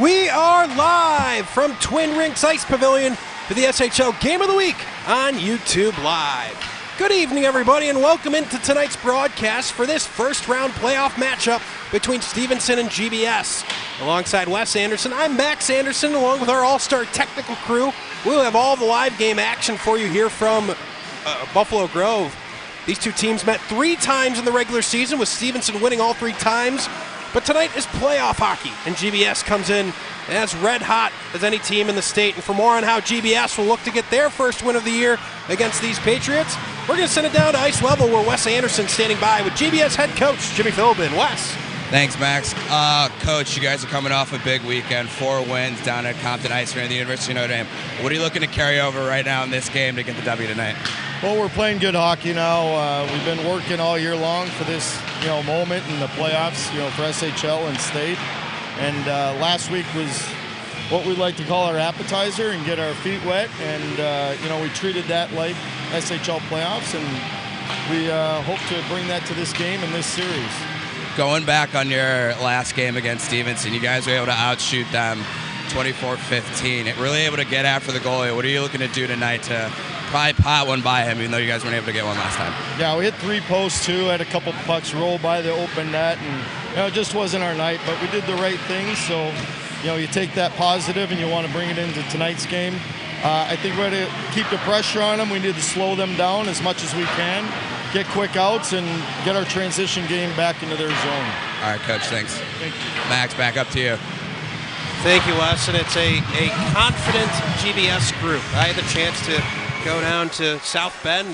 We are live from Twin Rinks Ice Pavilion for the SHL Game of the Week on YouTube Live. Good evening, everybody, and welcome into tonight's broadcast for this first-round playoff matchup between Stevenson and GBS. Alongside Wes Anderson, I'm Max Anderson, along with our all-star technical crew. We'll have all the live game action for you here from Buffalo Grove. These two teams met 3 times in the regular season, with Stevenson winning all 3 times. But tonight is playoff hockey, and GBS comes in as red hot as any team in the state. And for more on how GBS will look to get their first win of the year against these Patriots, we're going to send it down to ice level, where Wes Anderson standing by with GBS head coach Jimmy Philbin. Wes. Thanks, Max. Coach, you guys are coming off a big weekend, 4 wins down at Compton Ice Arena at the University of Notre Dame. What are you looking to carry over right now in this game to get the W tonight? Well, we're playing good hockey now. We've been working all year long for this, moment in the playoffs, for SHL and state. And last week was what we like to call our appetizer and get our feet wet. And we treated that like SHL playoffs, and we hope to bring that to this game and this series. Going back on your last game against Stevenson, you guys were able to outshoot them 24-15. Really able to get after the goalie. What are you looking to do tonight to probably pot one by him, even though you guys weren't able to get one last time? Yeah, we hit 3 posts too, had a couple pucks roll by the open net, and it just wasn't our night, but we did the right things. So, you take that positive and you want to bring it into tonight's game. I think we're going to keep the pressure on them. We need to slow them down as much as we can, get quick outs, and get our transition game back into their zone. All right, Coach, thanks. Thank you. Max, back up to you. Thank you, Wes. And it's a confident GBS group. I had the chance to go down to South Bend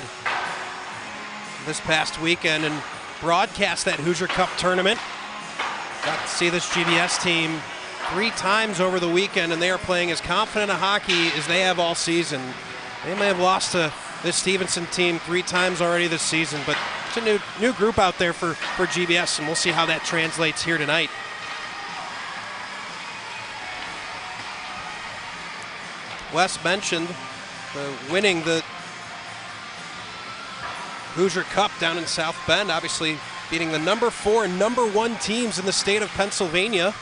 this past weekend and broadcast that Hoosier Cup tournament. Got to see this GBS team 3 times over the weekend, and they are playing as confident a hockey as they have all season. They may have lost to this Stevenson team 3 times already this season, but it's a new group out there for GBS, and we'll see how that translates here tonight. Wes mentioned winning the Hoosier Cup down in South Bend, obviously beating the number 4 and number 1 teams in the state of Pennsylvania.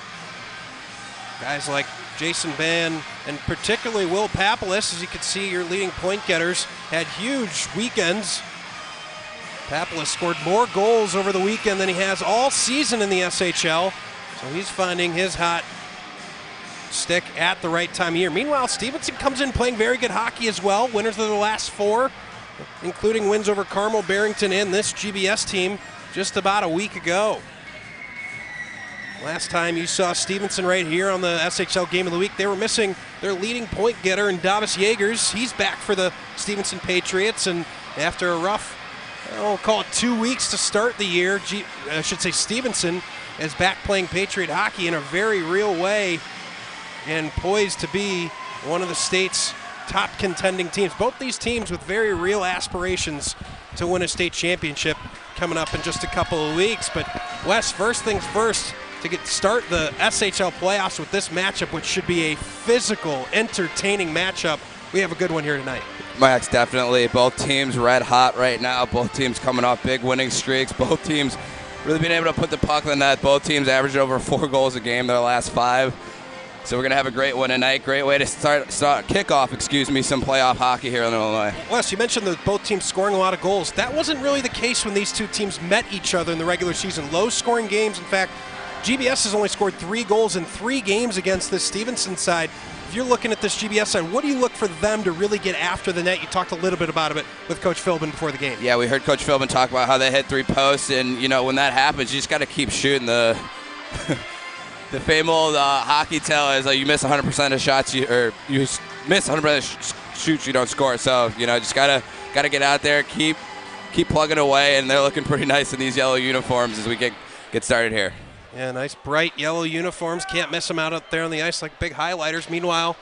Guys like Jason Van and particularly Will Papalis, as you can see, your leading point getters, had huge weekends. Papalis scored more goals over the weekend than he has all season in the SHL, so he's finding his hot stick at the right time of year. Meanwhile, Stevenson comes in playing very good hockey as well. Winners of the last 4, including wins over Carmel, Barrington, and this GBS team just about a week ago. Last time you saw Stevenson right here on the SHL Game of the Week, they were missing their leading point getter in Davis Yeagers. He's back for the Stevenson Patriots, and after a rough, we'll call it 2 weeks to start the year, Stevenson is back playing Patriot hockey in a very real way and poised to be one of the state's top contending teams. Both these teams with very real aspirations to win a state championship coming up in just a couple of weeks. But Wes, first things first, to start the SHL playoffs with this matchup, which should be a physical, entertaining matchup. We have a good one here tonight. Max, definitely. Both teams red hot right now. Both teams coming off big winning streaks. Both teams really being able to put the puck in the net. Both teams averaged over 4 goals a game their last 5. So we're going to have a great one tonight. Great way to kick off some playoff hockey here in Illinois. Wes, you mentioned that both teams scoring a lot of goals. That wasn't really the case when these two teams met each other in the regular season. Low-scoring games. In fact, GBS has only scored 3 goals in 3 games against this Stevenson side. If you're looking at this GBS side, what do you look for them to really get after the net? You talked a little bit about it with Coach Philbin before the game. Yeah, we heard Coach Philbin talk about how they hit 3 posts, and, when that happens, you just got to keep shooting. The famous old hockey tell is you miss 100% of shots, you miss 100% of shoots, you don't score. So, just gotta get out there, keep plugging away, and they're looking pretty nice in these yellow uniforms as we get started here. Yeah, nice bright yellow uniforms. Can't miss them out there on the ice like big highlighters. Meanwhile,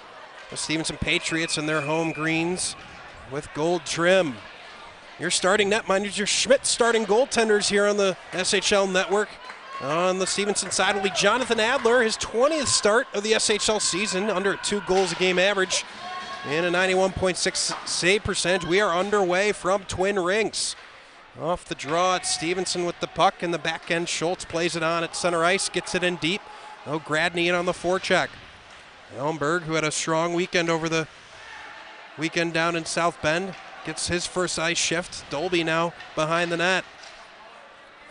the Stevenson Patriots in their home greens with gold trim. Your starting netminders, your Schmidt starting goaltenders here on the SHL network. On the Stevenson side will be Jonathan Adler, his 20th start of the SHL season, under 2 goals a game average and a 91.6 save percentage. We are underway from Twin Rinks. Off the draw, it's Stevenson with the puck in the back end. Schultz plays it on at center ice, gets it in deep. Gradney in on the forecheck. Elmberg, who had a strong weekend over the weekend down in South Bend, gets his first ice shift. Dolby now behind the net.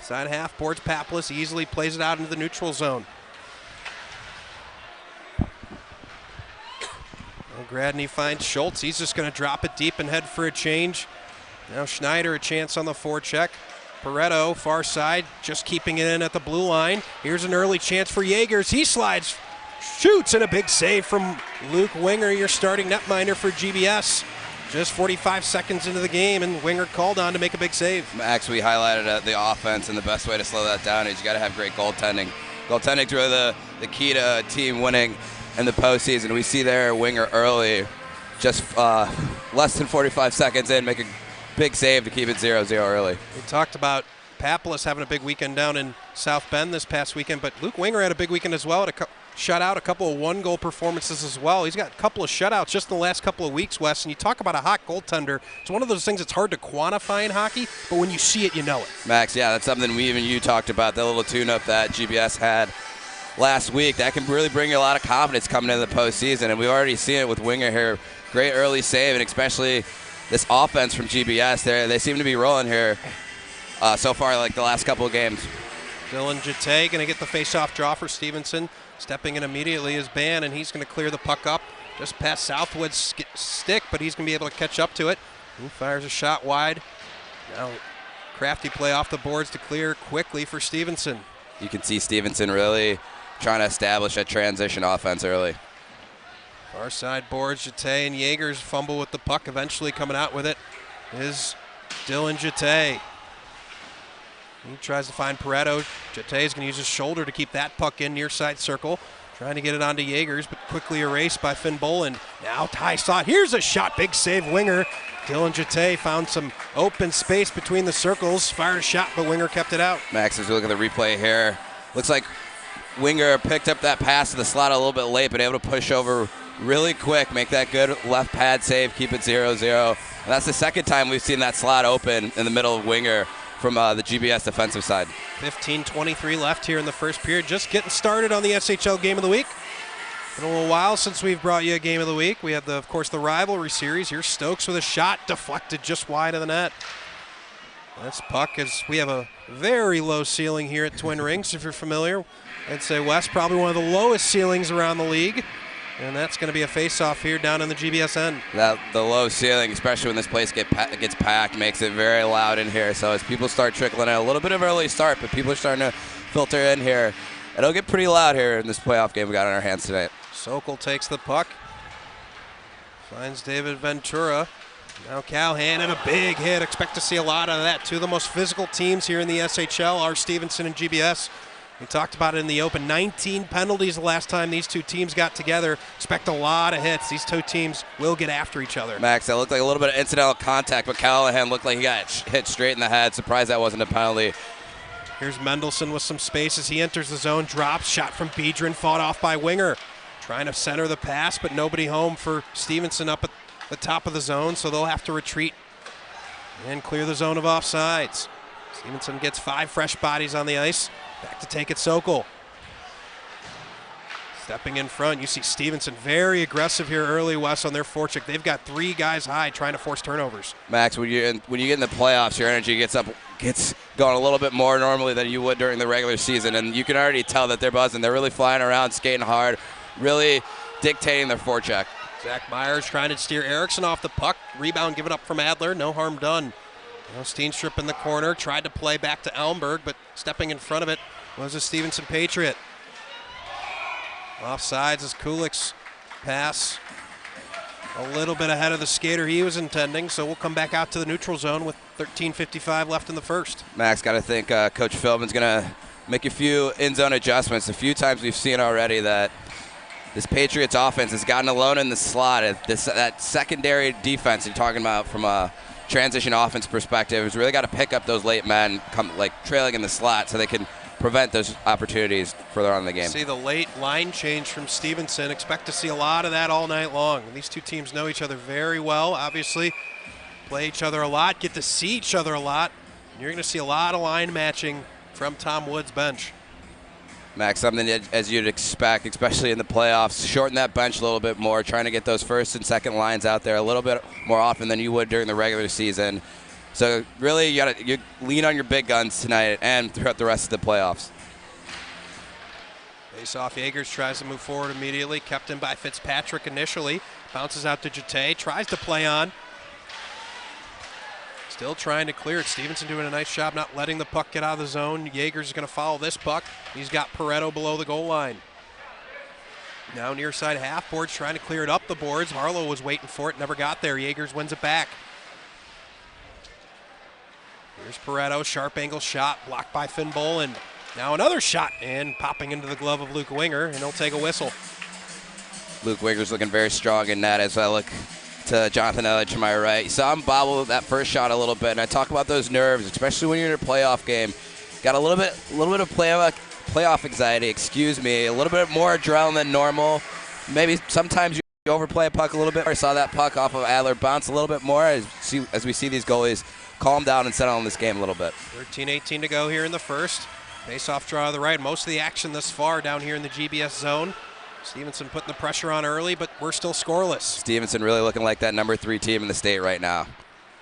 Side half boards Paplis, easily plays it out into the neutral zone. Gradney finds Schultz. He's just going to drop it deep and head for a change. Now Schneider a chance on the forecheck. Pareto, far side, just keeping it in at the blue line. Here's an early chance for Jaegers. He slides, shoots, and a big save from Luke Winger, your starting netminder for GBS. Just 45 seconds into the game, and Winger called on to make a big save. Max, we highlighted the offense, and the best way to slow that down is you got to have great goaltending. Goaltending's really the key to a team winning in the postseason. We see there Winger early, just less than 45 seconds in, make a big save to keep it 0-0 early. We talked about Paplis having a big weekend down in South Bend this past weekend, but Luke Winger had a big weekend as well. At a shutout, a couple of one-goal performances as well. He's got a couple of shutouts just in the last couple of weeks, Wes, and you talk about a hot goaltender. It's one of those things that's hard to quantify in hockey, but when you see it, you know it. Max, yeah, that's something you talked about, that little tune-up that GBS had last week. That can really bring you a lot of confidence coming into the postseason, and we've already seen it with Winger here. Great early save, and especially this offense from GBS. They seem to be rolling here so far, like the last couple of games. Dylan Jete going to get the face-off draw for Stevenson. Stepping in immediately is Ban, and he's going to clear the puck up just past Southwood's stick, but he's going to be able to catch up to it. He fires a shot wide. Now crafty play off the boards to clear quickly for Stevenson. You can see Stevenson really trying to establish a transition offense early. Far side boards, Jete and Jaegers fumble with the puck. Eventually coming out with it is Dylan Jete. He tries to find Pareto. Jete is going to use his shoulder to keep that puck in near side circle. Trying to get it onto Jaegers, but quickly erased by Finn Boland. Now Ty Slot. Here's a shot. Big save, Winger. Dylan Jete found some open space between the circles. Fired a shot, but Winger kept it out. Max, as we look at the replay here, looks like Winger picked up that pass to the slot a little bit late, but able to push over really quick, make that good left pad save, keep it 0-0. And that's the second time we've seen that slot open in the middle of Winger from the GBS defensive side. 15:23 left here in the first period. Just getting started on the SHL Game of the Week. Been a little while since we've brought you a Game of the Week. We had, of course, the rivalry series. Here's Stokes with a shot deflected just wide of the net. This puck is, we have a very low ceiling here at Twin Rinks, if you're familiar. I'd say West probably one of the lowest ceilings around the league. And that's going to be a face-off here down in the GBS end. The low ceiling, especially when this place gets packed, makes it very loud in here. So as people start trickling in, a little bit of early start, but people are starting to filter in here. It'll get pretty loud here in this playoff game we got on our hands tonight. Sokol takes the puck. Finds David Ventura. Now Callahan and a big hit. Expect to see a lot of that. Two of the most physical teams here in the SHL are Stevenson and GBS. We talked about it in the open. 19 penalties the last time these two teams got together. Expect a lot of hits. These two teams will get after each other. Max, that looked like a little bit of incidental contact, but Callahan looked like he got hit straight in the head. Surprised that wasn't a penalty. Here's Mendelson with some space as he enters the zone. Drops, shot from Biedron, fought off by Winger. Trying to center the pass, but nobody home for Stevenson up at the top of the zone, so they'll have to retreat and clear the zone of offsides. Stevenson gets 5 fresh bodies on the ice. Back to take it, Sokol. Stepping in front, you see Stevenson very aggressive here early, Wes, on their forecheck. They've got 3 guys high trying to force turnovers. Max, when you get in the playoffs, your energy gets going a little bit more normally than you would during the regular season, and you can already tell that they're buzzing. They're really flying around, skating hard, really dictating their forecheck. Zach Myers trying to steer Erickson off the puck. Rebound given up from Adler, no harm done. Now Steenstrup in the corner, tried to play back to Elmberg, but stepping in front of it was a Stevenson Patriot. Offsides as Kulik's pass a little bit ahead of the skater he was intending, so we'll come back out to the neutral zone with 13:55 left in the first. Max, got to think Coach Philbin's going to make a few in-zone adjustments. A few times we've seen already that this Patriots offense has gotten alone in the slot. That secondary defense you're talking about from a transition offense perspective has really got to pick up those late men trailing in the slot so they can prevent those opportunities further on in the game. See the late line change from Stevenson. Expect to see a lot of that all night long. These two teams know each other very well, obviously. Play each other a lot, get to see each other a lot. And you're going to see a lot of line matching from Tom Wood's bench. Max, something that, as you'd expect, especially in the playoffs, shorten that bench a little bit more, trying to get those first and second lines out there a little bit more often than you would during the regular season. So really, you lean on your big guns tonight and throughout the rest of the playoffs. Face off, Yeagers tries to move forward immediately, kept in by Fitzpatrick initially, bounces out to Jete, tries to play on. Still trying to clear it. Stevenson doing a nice job not letting the puck get out of the zone. Yeagers is going to follow this puck. He's got Pareto below the goal line. Now near side half boards, trying to clear it up the boards. Harlow was waiting for it, never got there. Yeagers wins it back. Here's Pareto, sharp angle shot, blocked by Finn Boland. Now another shot, and popping into the glove of Luke Winger, and he'll take a whistle. Luke Winger's looking very strong in that as I look to Jonathan Elliott to my right. You saw him bobble that first shot a little bit, and I talk about those nerves, especially when you're in a playoff game. Got a little bit of playoff anxiety, a little bit more adrenaline than normal. Maybe sometimes you overplay a puck a little bit. I saw that puck off of Adler bounce a little bit more as we see these goalies calm down and settle on this game a little bit. 13-18 to go here in the first. Face-off draw to the right. Most of the action thus far down here in the GBS zone. Stevenson putting the pressure on early, but we're still scoreless. Stevenson really looking like that number 3 team in the state right now.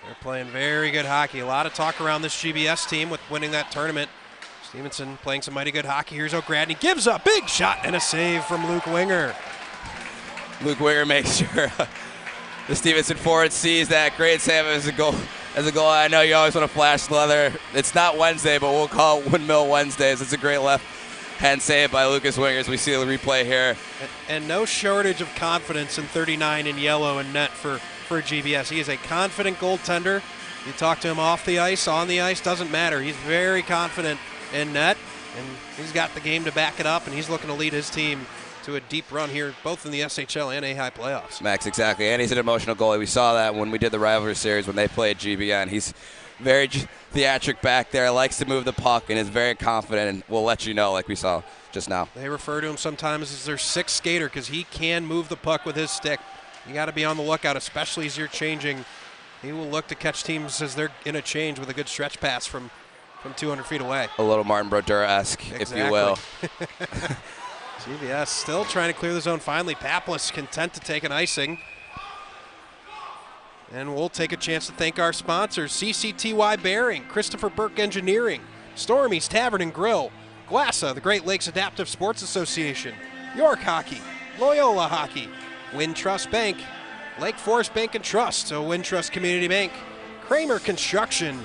They're playing very good hockey. A lot of talk around this GBS team with winning that tournament. Stevenson playing some mighty good hockey. Here's O'Gradney, gives a big shot and a save from Luke Winger. Luke Winger makes sure the Stevenson forward sees that. Great save as a goal. I know you always want to flash leather. It's not Wednesday, but we'll call it Windmill Wednesdays. It's a great left-hand save by Lucas Winger as we see the replay here. And no shortage of confidence in 39 in yellow and net for GBS. He is a confident goaltender. You talk to him off the ice, on the ice, doesn't matter. He's very confident in net, and he's got the game to back it up, and he's looking to lead his team to a deep run here, both in the SHL and A-High playoffs. Max, exactly, and he's an emotional goalie. We saw that when we did the rivalry series when they played GBN. He's very theatric back there, likes to move the puck, and is very confident, and we'll let you know like we saw just now. They refer to him sometimes as their sixth skater because he can move the puck with his stick. You got to be on the lookout, especially as you're changing. He will look to catch teams as they're in a change with a good stretch pass from 200 feet away. A little Martin Brodeur-esque, if you will. GBS still trying to clear the zone. Finally, Paplis content to take an icing. And we'll take a chance to thank our sponsors, CCTY Bearing, Christopher Burke Engineering, Stormy's Tavern and Grill, Glassa, the Great Lakes Adaptive Sports Association, York Hockey, Loyola Hockey, Wintrust Bank, Lake Forest Bank and Trust, so Wintrust Community Bank, Kramer Construction,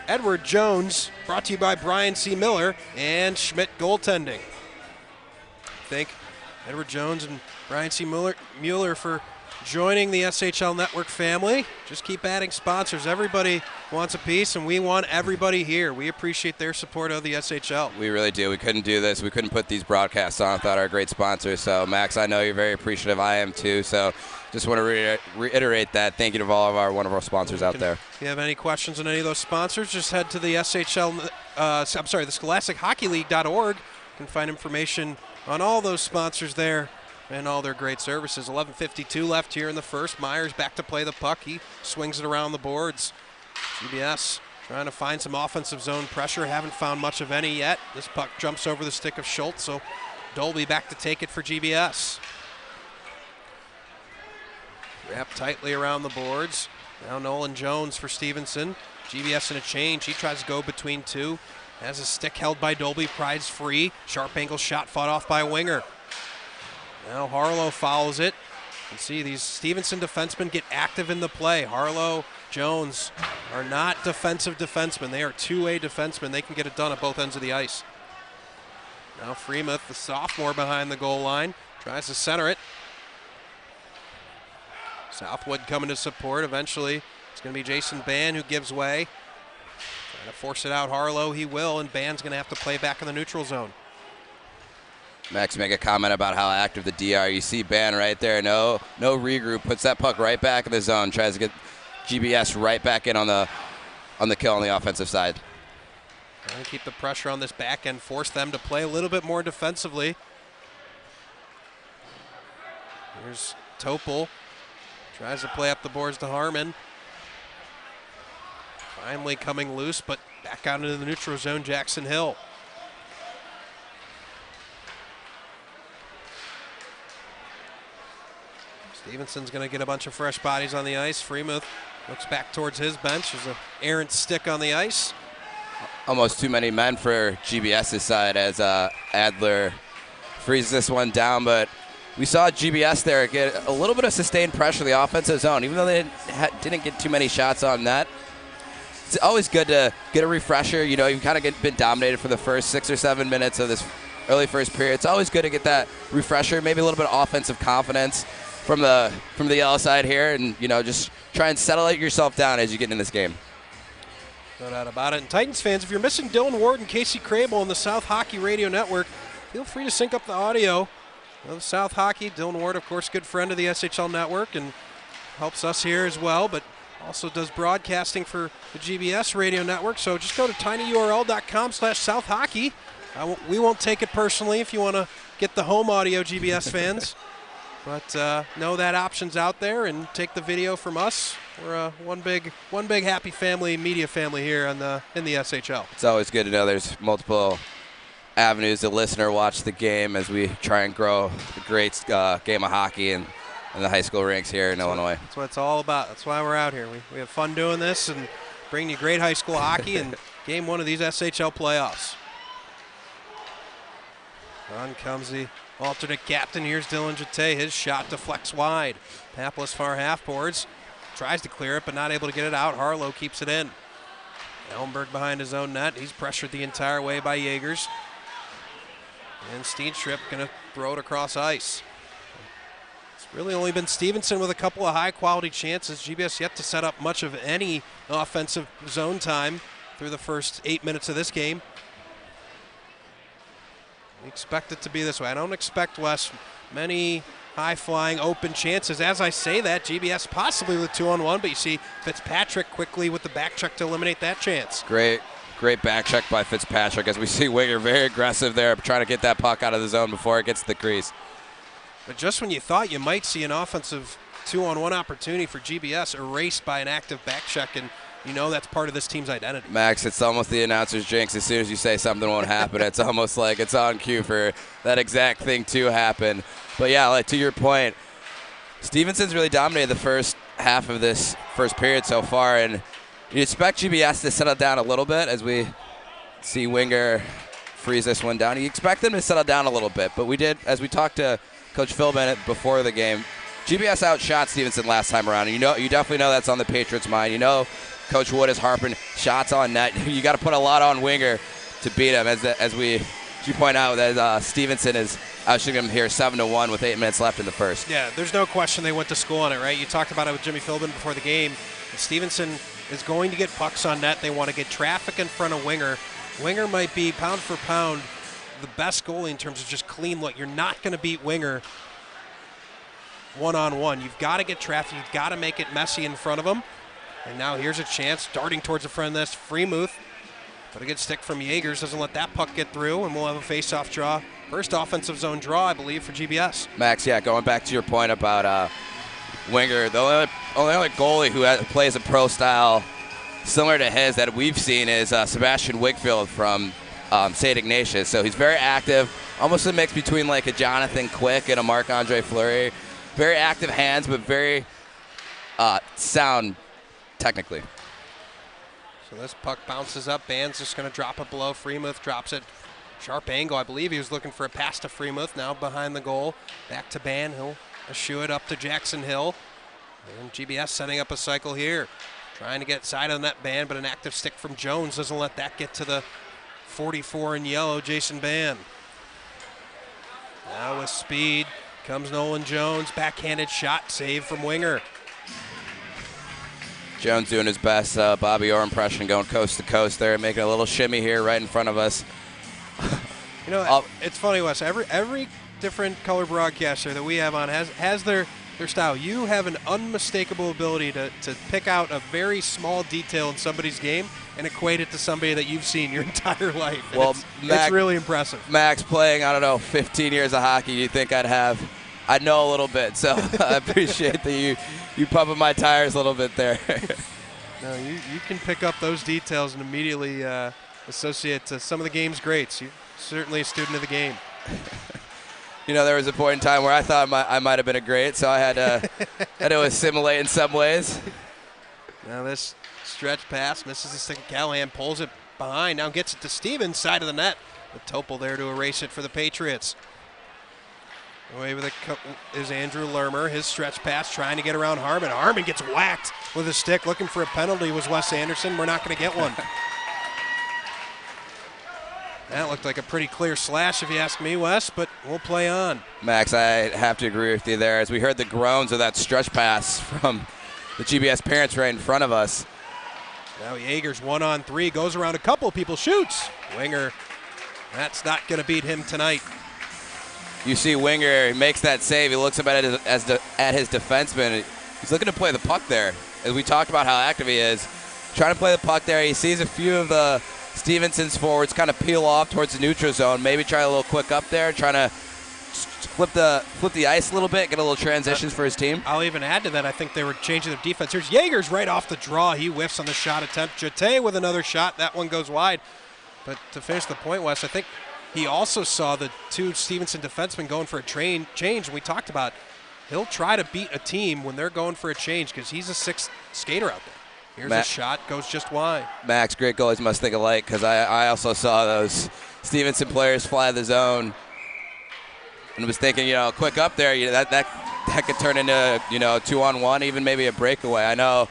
Edward Jones, brought to you by Brian C. Miller, and Schmidt Goaltending. Thank Edward Jones and Brian C. Mueller for joining the SHL Network family. Just keep adding sponsors. Everybody wants a piece, and we want everybody here. We appreciate their support of the SHL. We really do. We couldn't do this. We couldn't put these broadcasts on without our great sponsors. So, Max, I know you're very appreciative. I am too. So, just want to reiterate that. Thank you to all of our wonderful sponsors out there. If you have any questions on any of those sponsors, just head to the the ScholasticHockeyLeague.org. You can find information on all those sponsors there and all their great services. 11:52 left here in the first. Myers back to play the puck. He swings it around the boards. GBS trying to find some offensive zone pressure. Haven't found much of any yet. This puck jumps over the stick of Schultz, so Dolby back to take it for GBS. Wrapped tightly around the boards. Now Nolan Jones for Stevenson. GBS in a change. He tries to go between two. Has a stick held by Dolby, prides free. Sharp angle shot fought off by Winger. Now Harlow follows it. You can see these Stevenson defensemen get active in the play. Harlow, Jones are not defensive defensemen. They are two-way defensemen. They can get it done at both ends of the ice. Now Freemuth, the sophomore behind the goal line, tries to center it. Southwood coming to support. Eventually, it's going to be Jason Ban who gives way. Trying to force it out Harlow, he will, and Ban's going to have to play back in the neutral zone. Max, make a comment about how active the D are. You see Ban right there, no regroup, puts that puck right back in the zone, tries to get GBS right back in on the kill on the offensive side. Trying to keep the pressure on this back end, force them to play a little bit more defensively. Here's Topol, tries to play up the boards to Harmon. Finally coming loose, but back out into the neutral zone, Jackson Hill. Stevenson's going to get a bunch of fresh bodies on the ice. Freemuth looks back towards his bench. There's an errant stick on the ice. Almost too many men for GBS's side as Adler freezes this one down, but we saw GBS there get a little bit of sustained pressure in the offensive zone, even though they didn't get too many shots on net. It's always good to get a refresher. You know, you've kind of been dominated for the first 6 or 7 minutes of this early first period. It's always good to get that refresher, maybe a little bit of offensive confidence from the yellow side here, and you know, just try and settle yourself down as you get in this game. No doubt about it. And Titans fans, if you're missing Dylan Ward and Casey Crable on the South Hockey Radio Network, feel free to sync up the audio of South Hockey. Dylan Ward, of course, good friend of the SHL Network and helps us here as well, but also does broadcasting for the GBS Radio Network. So just go to tinyurl.com/southhockey. We won't take it personally if you want to get the home audio, GBS fans. But know that option's out there, and take the video from us. We're one big happy family, media family here in the SHL. It's always good to know there's multiple avenues to listen or watch the game as we try and grow the great game of hockey in the high school rinks here in Illinois. That's what it's all about. That's why we're out here. We have fun doing this and bringing you great high school hockey and game one of these SHL playoffs. On comes the alternate captain. Here's Dylan Jete. His shot deflects wide. Papless far half boards. Tries to clear it, but not able to get it out. Harlow keeps it in. Elmberg behind his own net. He's pressured the entire way by Jaegers. And Steenstrip going to throw it across ice. It's really only been Stevenson with a couple of high-quality chances. GBS yet to set up much of any offensive zone time through the first 8 minutes of this game. We expect it to be this way. I don't expect, Wes, many high-flying open chances. As I say that, GBS possibly with 2-on-1, but you see Fitzpatrick quickly with the back check to eliminate that chance. Great back check by Fitzpatrick as we see Winger very aggressive there, trying to get that puck out of the zone before it gets to the crease. But just when you thought you might see an offensive 2-on-1 opportunity for GBS erased by an active back check, and you know that's part of this team's identity. Max, it's almost the announcer's jinx. As soon as you say something won't happen, it's almost like it's on cue for that exact thing to happen. But yeah, like to your point, Stevenson's really dominated the first half of this first period so far, and you expect GBS to settle down a little bit as we see Winger freeze this one down. You expect them to settle down a little bit, but we did, as we talked to Coach Phil Bennett before the game, GBS outshot Stevenson last time around, and you definitely know that's on the Patriots' mind. You know Coach Wood is harping shots on net. You got to put a lot on Winger to beat him, as you point out that Stevenson is outshooting him here 7-1 with 8 minutes left in the first. Yeah, there's no question they went to school on it, right? You talked about it with Jimmy Philbin before the game. Stevenson is going to get pucks on net. They want to get traffic in front of Winger. Winger might be, pound for pound, the best goalie in terms of just clean look. You're not going to beat Winger one-on-one. You've got to get traffic. You've got to make it messy in front of him. And now here's a chance, darting towards the front of this. Freemuth, but a good stick from Jaegers. Doesn't let that puck get through, and we'll have a face-off draw. First offensive zone draw, I believe, for GBS. Max, yeah, going back to your point about Winger, the only goalie who plays a pro style similar to his that we've seen is Sebastian Wigfield from St. Ignatius. So he's very active, almost a mix between like a Jonathan Quick and a Marc-Andre Fleury. Very active hands, but very sound technically. So this puck bounces up. Band's just going to drop it below. Freemuth drops it. Sharp angle. I believe he was looking for a pass to Freemuth. Now behind the goal. Back to Band. He'll eschew it up to Jackson Hill. And GBS setting up a cycle here. Trying to get side of the net, Band, but an active stick from Jones doesn't let that get to the 44 in yellow, Jason Band. Now with speed comes Nolan Jones. Backhanded shot, save from Winger. Jones doing his best Bobby Orr impression, going coast to coast there, making a little shimmy here right in front of us. You know, it's funny, Wes. Every different color broadcaster that we have on has their style. You have an unmistakable ability to pick out a very small detail in somebody's game and equate it to somebody that you've seen your entire life. And well, it's really impressive. Max playing, 15 years of hockey, you think I'd know a little bit, so I appreciate that you pumping my tires a little bit there. No, you can pick up those details and immediately associate to some of the game's greats. You're certainly a student of the game. You know, there was a point in time where I thought I might have been a great, so I had to assimilate in some ways. Now this stretch pass misses the stick. Callahan pulls it behind. Now gets it to Stevens, side of the net. With Topol there to erase it for the Patriots. Away with it is Andrew Lermer. His stretch pass trying to get around Harmon. Harmon gets whacked with a stick. Looking for a penalty was Wes Anderson. We're not going to get one. That looked like a pretty clear slash if you ask me, Wes, but we'll play on. Max, I have to agree with you there. As we heard the groans of that stretch pass from the GBS parents right in front of us. Now Yeager's 1-on-3, goes around a couple of people, shoots. Winger, that's not going to beat him tonight. You see Winger, he makes that save. He looks up at his defenseman. He's looking to play the puck there. As we talked about how active he is, trying to play the puck there. He sees a few of the Stevenson's forwards kind of peel off towards the neutral zone. Maybe try a little quick up there, trying to flip the ice a little bit, get a little transitions for his team. I'll even add to that, I think they were changing their defense. Here's Yeager's right off the draw. He whiffs on the shot attempt. Jete with another shot. That one goes wide. But to finish the point, Wes, I think he also saw the two Stevenson defensemen going for a change. And we talked about he'll try to beat a team when they're going for a change because he's a sixth skater out there. Here's a shot, goes just wide. Max, great goalies must think alike because I also saw those Stevenson players fly the zone and was thinking, quick up there, that could turn into, a 2-on-1, even maybe a breakaway. I know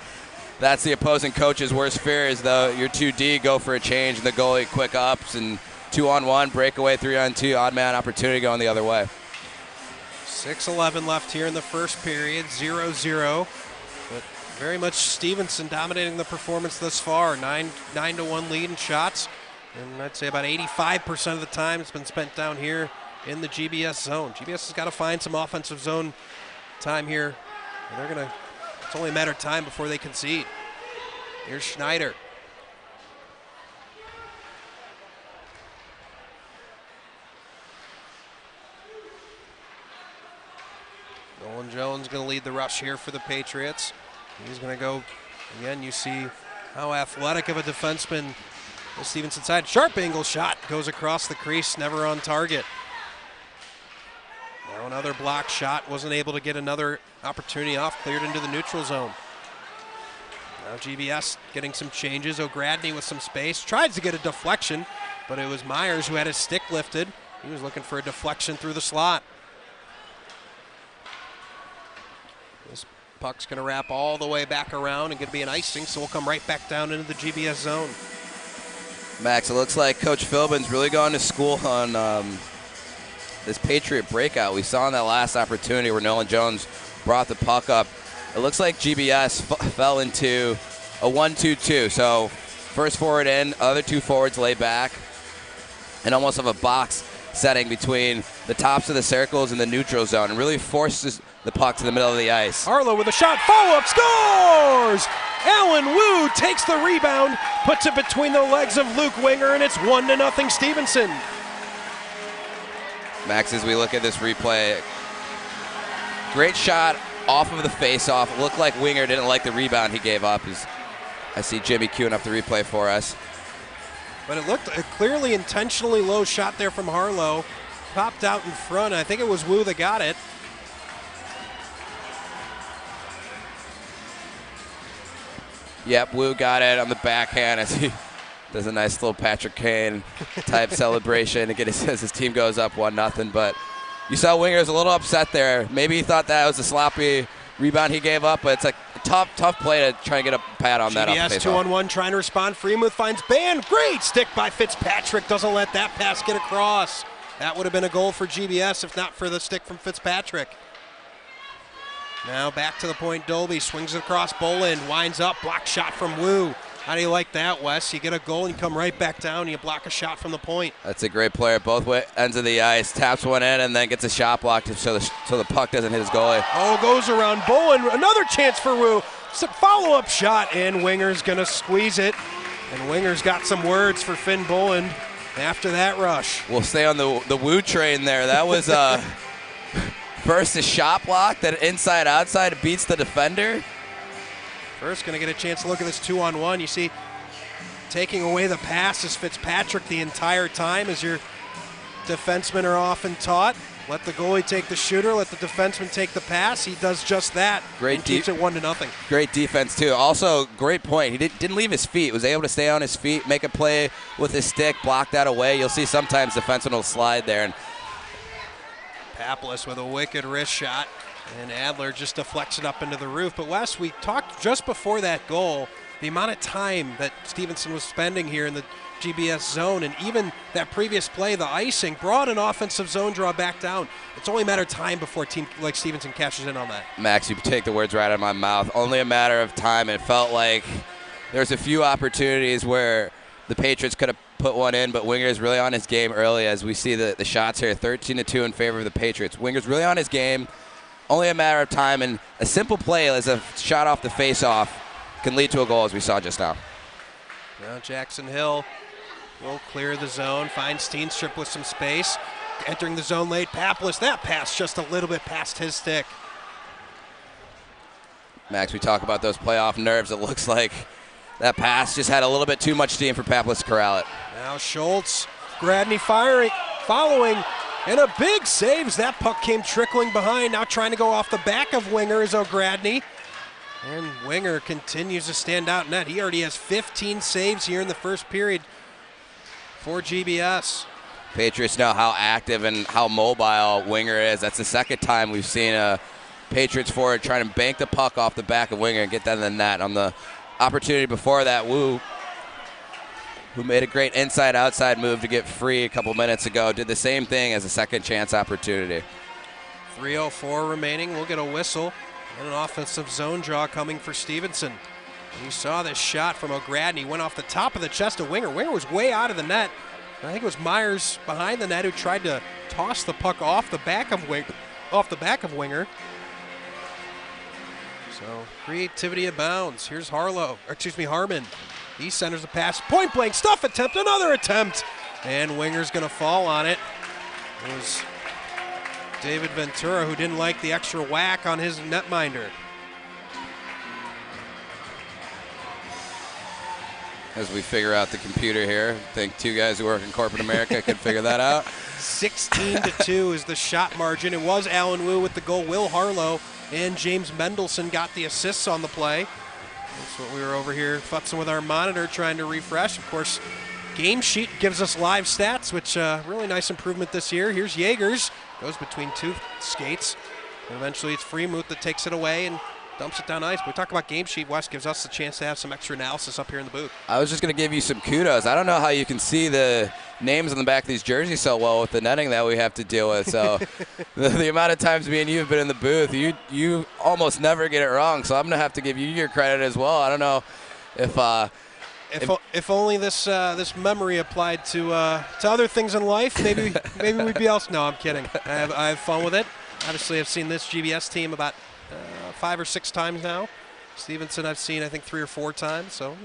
that's the opposing coach's worst fear is your 2D go for a change and the goalie quick ups and 2-on-1, breakaway, 3-on-2, odd man opportunity going the other way. 6:11 left here in the first period, 0-0. But very much Stevenson dominating the performance thus far. 9-1 lead in shots. And I'd say about 85% of the time it's been spent down here in the GBS zone. GBS has got to find some offensive zone time here. And it's only a matter of time before they concede. Here's Schneider. Nolan Jones going to lead the rush here for the Patriots. He's going to go, again, you see how athletic of a defenseman the Stevenson side. Sharp angle shot goes across the crease, never on target. Now another block shot, wasn't able to get another opportunity off, cleared into the neutral zone. Now GBS getting some changes. O'Gradney with some space, tries to get a deflection, but it was Myers who had his stick lifted. He was looking for a deflection through the slot. This puck's going to wrap all the way back around and going to be an icing, so we'll come right back down into the GBS zone. Max, it looks like Coach Philbin's really gone to school on this Patriot breakout. We saw in that last opportunity where Nolan Jones brought the puck up. It looks like GBS fell into a 1-2-2. So first forward in, other two forwards lay back, and almost have a box setting between the tops of the circles and the neutral zone, and really forces the puck to the middle of the ice. Harlow with a shot, follow-up, scores! Alan Wu takes the rebound, puts it between the legs of Luke Winger, and it's 1-0 Stevenson. Max, as we look at this replay, great shot off of the face-off. Looked like Winger didn't like the rebound he gave up. I see Jimmy queuing up the replay for us. But it looked a clearly intentionally low shot there from Harlow. Popped out in front. I think it was Wu that got it. Yep, Wu got it on the backhand as he does a nice little Patrick Kane type celebration. Again, as his team goes up 1-0. But you saw Winger was a little upset there. Maybe he thought that was a sloppy rebound he gave up, but it's a tough play to try and get a pad on that. GBS 2-on-1 trying to respond. Freemuth finds Band. Great stick by Fitzpatrick. Doesn't let that pass get across. That would have been a goal for GBS if not for the stick from Fitzpatrick. Now back to the point, Dolby swings it across Boland, winds up, block shot from Wu. How do you like that, Wes? You get a goal and you come right back down and you block a shot from the point. That's a great player, both ends of the ice, taps one in and then gets a shot blocked so the puck doesn't hit his goalie. Oh, goes around Boland, another chance for Wu. It's a follow-up shot and Winger's gonna squeeze it. And Winger's got some words for Finn Boland after that rush. We'll stay on the Wu train there. That was first a shot block, then inside-outside beats the defender. First going to get a chance to look at this 2-on-1. You see, taking away the pass is Fitzpatrick the entire time, as your defensemen are often taught. Let the goalie take the shooter, let the defenseman take the pass. He does just that. Great, keeps it 1-0. Great defense too. Also, great point. He didn't leave his feet. Was able to stay on his feet, make a play with his stick, block that away. You'll see sometimes defensemen will slide there. And Paplis with a wicked wrist shot, and Adler just deflects it up into the roof. But Wes, we talked just before that goal, the amount of time that Stevenson was spending here in the GBS zone, and even that previous play, the icing, brought an offensive zone draw back down. It's only a matter of time before a team like Stevenson cashes in on that. Max, you take the words right out of my mouth. Only a matter of time. It felt like there's a few opportunities where the Patriots could have put one in, but Winger's really on his game early, as we see the shots here, 13-2 in favor of the Patriots. Winger's really on his game. Only a matter of time, and a simple play as a shot off the face-off can lead to a goal, as we saw just now. Now Jackson Hill will clear the zone, find Steenstrup with some space. Entering the zone late, Paplis, that pass just a little bit past his stick. Max, we talk about those playoff nerves. It looks like that pass just had a little bit too much steam for Paplis to corral it. Now Schultz, Gradney following, and a big saves. That puck came trickling behind, now trying to go off the back of Winger is O'Gradney. And Winger continues to stand out in net. He already has 15 saves here in the first period for GBS. Patriots know how active and how mobile Winger is. That's the second time we've seen a Patriots forward trying to bank the puck off the back of Winger and get that in the net. On the opportunity before that, Wu, who made a great inside-outside move to get free a couple minutes ago, did the same thing as a second chance opportunity. 3:04 remaining. We'll get a whistle and an offensive zone draw coming for Stevenson. You saw this shot from O'Gradney, went off the top of the chest of Winger. Winger was way out of the net. I think it was Myers behind the net who tried to toss the puck off the back of Winger. So creativity abounds. Here's Harmon. He centers the pass, point blank stuff attempt, another attempt, and Winger's going to fall on it. It was David Ventura who didn't like the extra whack on his netminder. As we figure out the computer here, I think two guys who work in corporate America could figure that out. 16-2 is the shot margin. It was Alan Wu with the goal. Will Harlow and James Mendelson got the assists on the play. That's what we were over here futzing with our monitor trying to refresh. Of course, Game Sheet gives us live stats, which really nice improvement this year. Here's Jaegers, goes between two skates. And eventually it's Freemuth that takes it away and dumps it down ice. But we talk about Game Sheet. Wes gives us the chance to have some extra analysis up here in the booth. I was just going to give you some kudos. I don't know how you can see the names on the back of these jerseys so well with the netting that we have to deal with. So the amount of times me and you have been in the booth, you almost never get it wrong. So I'm going to have to give you your credit as well. I don't know if only this memory applied to other things in life, maybe we'd be else. No, I'm kidding. I have fun with it. Obviously, I've seen this GBS team about 5 or 6 times now. Stevenson I've seen I think 3 or 4 times. So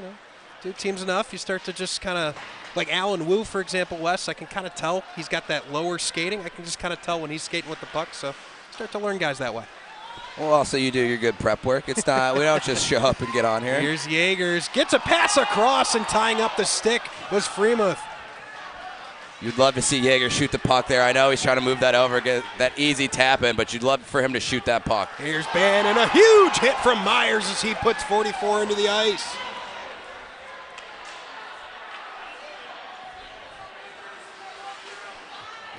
do teams enough, you start to just kind of, like Alan Wu for example, Wes, I can kind of tell he's got that lower skating. I can just kind of tell when he's skating with the puck. So start to learn guys that way. Well, also you do your good prep work. It's not, we don't just show up and get on here. Here's Jaegers, gets a pass across, and tying up the stick was Freemuth. You'd love to see Jaeger shoot the puck there. I know he's trying to move that over, get that easy tap in, but you'd love for him to shoot that puck. Here's Ben, and a huge hit from Myers as he puts 44 into the ice.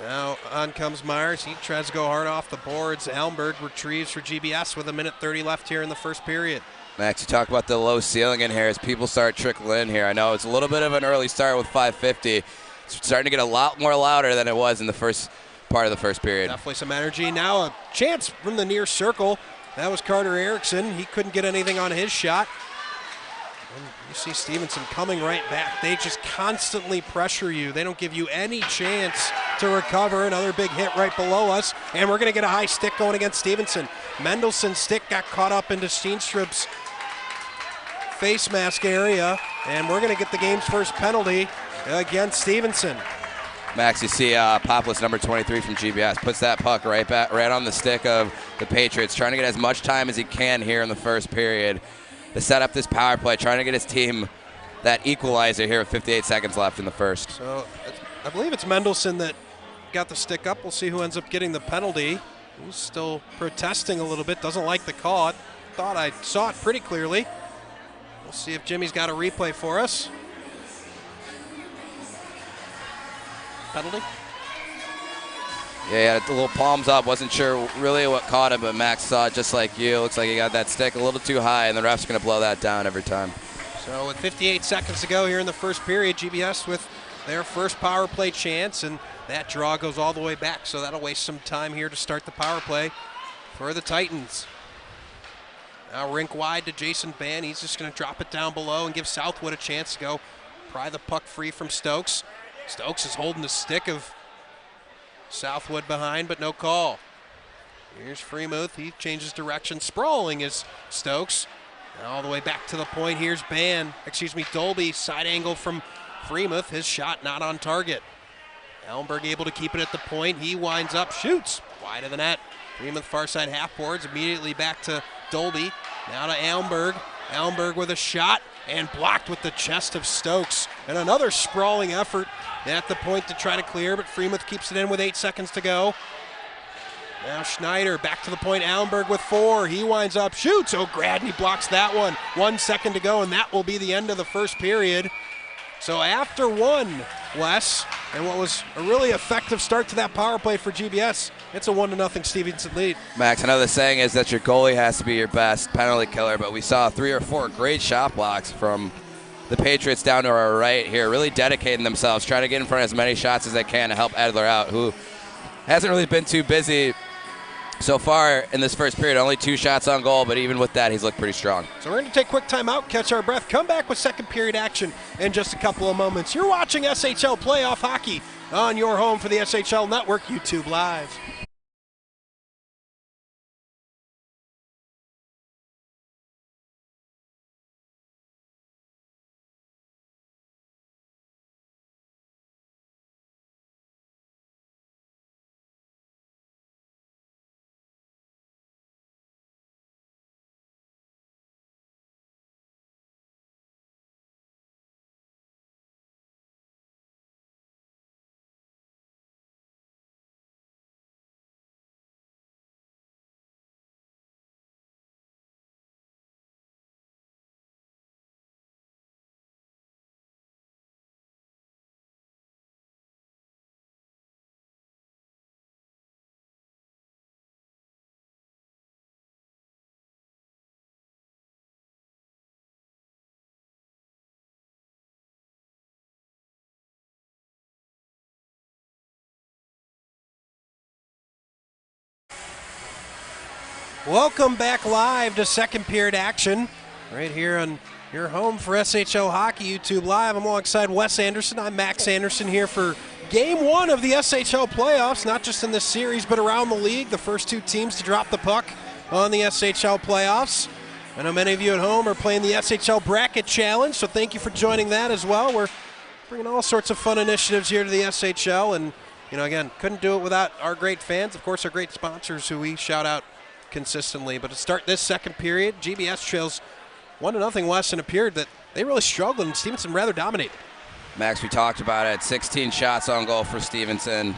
Now on comes Myers. He tries to go hard off the boards. Almberg retrieves for GBS with 1:30 left here in the first period. Max, you talk about the low ceiling in here as people start trickling in here. I know it's a little bit of an early start with 5:50. It's starting to get a lot more louder than it was in the first part of the first period. Definitely some energy. Now a chance from the near circle. That was Carter Erickson. He couldn't get anything on his shot. And you see Stevenson coming right back. They just constantly pressure you. They don't give you any chance to recover. Another big hit right below us. And we're going to get a high stick going against Stevenson. Mendelson's stick got caught up into Steenstrup's face mask area. And we're going to get the game's first penalty against Stevenson. Max, you see Poplis, number 23 from GBS, puts that puck right on the stick of the Patriots, trying to get as much time as he can here in the first period to set up this power play, trying to get his team that equalizer here with 58 seconds left in the first. So I believe it's Mendelson that got the stick up. We'll see who ends up getting the penalty. He's still protesting a little bit, doesn't like the call. I thought I saw it pretty clearly. We'll see if Jimmy's got a replay for us. Penalty? Yeah, he had the little palms up. Wasn't sure really what caught him, but Max saw it just like you. Looks like he got that stick a little too high, and the ref's going to blow that down every time. So with 58 seconds to go here in the first period, GBS with their first power play chance, and that draw goes all the way back, so that'll waste some time here to start the power play for the Titans. Now rink wide to Jason Ban. He's just going to drop it down below and give Southwood a chance to go pry the puck free from Stokes. Stokes is holding the stick of Southwood behind, but no call. Here's Freemuth. He changes direction. Sprawling is Stokes. And all the way back to the point. Here's Dolby. Side angle from Freemuth. His shot not on target. Ellenberg able to keep it at the point. He winds up, shoots wide of the net. Freemuth far side half boards. Immediately back to Dolby. Now to Ellenberg. Ellenberg with a shot and blocked with the chest of Stokes. And another sprawling effort at the point to try to clear, but Freemuth keeps it in with 8 seconds to go. Now Schneider back to the point. Allenberg with 4. He winds up, shoots. Oh, Gradney blocks that one. 1 second to go, and that will be the end of the first period. So after one, Wes, and what was a really effective start to that power play for GBS, it's a 1-0 Stevenson lead. Max, I know the saying is that your goalie has to be your best penalty killer, but we saw 3 or 4 great shot blocks from the Patriots down to our right here, really dedicating themselves, trying to get in front of as many shots as they can to help Adler out, who hasn't really been too busy so far in this first period. Only 2 shots on goal, but even with that, he's looked pretty strong. So we're going to take a quick timeout, catch our breath, come back with second period action in just a couple of moments. You're watching SHL Playoff Hockey on your home for the SHL Network, YouTube Live. Welcome back live to second period action right here on your home for SHL Hockey YouTube Live. I'm alongside Wes Anderson. I'm Max Anderson here for Game 1 of the SHL playoffs, not just in this series but around the league. The first 2 teams to drop the puck on the SHL playoffs. I know many of you at home are playing the SHL Bracket Challenge, so thank you for joining that as well. We're bringing all sorts of fun initiatives here to the SHL, and again, couldn't do it without our great fans, of course, our great sponsors who we shout out consistently. But to start this second period, GBS trails 1-0 West in a period that they really struggled, and Stevenson rather dominated. Max, we talked about it. 16 shots on goal for Stevenson.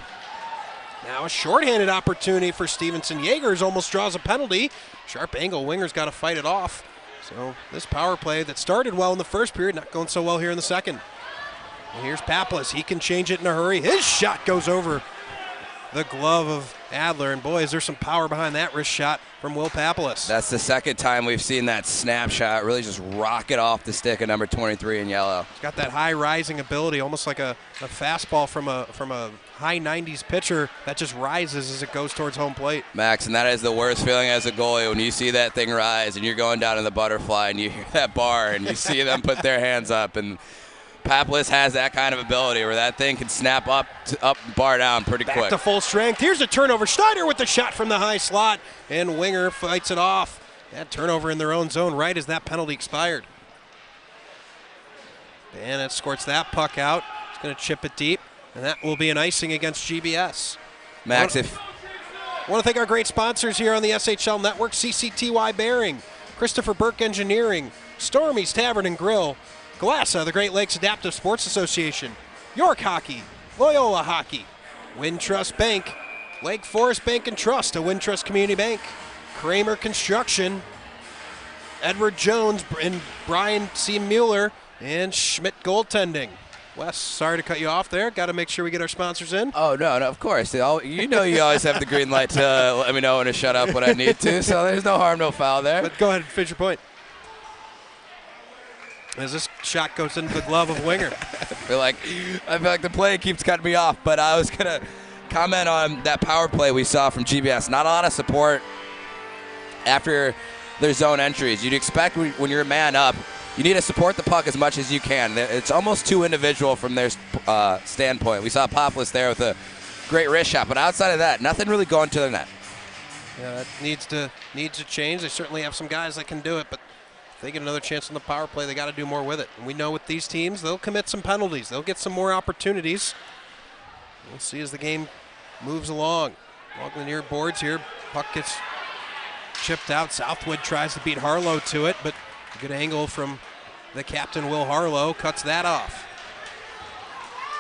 Now a shorthanded opportunity for Stevenson. Yeagers almost draws a penalty. Sharp angle. Winger's got to fight it off. So this power play that started well in the first period, not going so well here in the second. And here's Paplas. He can change it in a hurry. His shot goes over the glove of Adler, and boy, is there some power behind that wrist shot from Will Paplas. That's the second time we've seen that snapshot really just rocket off the stick of number 23 in yellow. He's got that high rising ability, almost like a fastball from a high 90s pitcher that just rises as it goes towards home plate. Max, and that is the worst feeling as a goalie when you see that thing rise and you're going down in the butterfly and you hear that bar and you see them put their hands up, and Paplas has that kind of ability where that thing can snap up, bar down pretty quick. Back to full strength. Here's a turnover. Schneider with the shot from the high slot, and Winger fights it off. That turnover in their own zone right as that penalty expired. And it squirts that puck out. It's going to chip it deep, and that will be an icing against GBS. Max, I want to thank our great sponsors here on the SHL Network: CCTY Bearing, Christopher Burke Engineering, Stormy's Tavern and Grill, Glassa, the Great Lakes Adaptive Sports Association, York Hockey, Loyola Hockey, Wintrust Bank, Lake Forest Bank and Trust, a Wintrust Community Bank, Kramer Construction, Edward Jones and Brian C. Mueller, and Schmidt Goaltending. Wes, sorry to cut you off there. Got to make sure we get our sponsors in. Oh, no, of course. You always have the green light to let me know when to shut up when I need to, so there's no harm, no foul there. But go ahead and finish your point. As this shot goes into the glove of Winger. I feel like the play keeps cutting me off, but I was going to comment on that power play we saw from GBS. Not a lot of support after their zone entries. You'd expect when you're a man up, you need to support the puck as much as you can. It's almost too individual from their standpoint. We saw Poplis there with a great wrist shot, but outside of that, nothing really going to the net. Yeah, that needs to change. They certainly have some guys that can do it, but if they get another chance on the power play, they got to do more with it. And we know with these teams, they'll commit some penalties. They'll get some more opportunities. We'll see as the game moves along. Along the near boards here, puck gets chipped out. Southwood tries to beat Harlow to it, but a good angle from the captain, Will Harlow, cuts that off.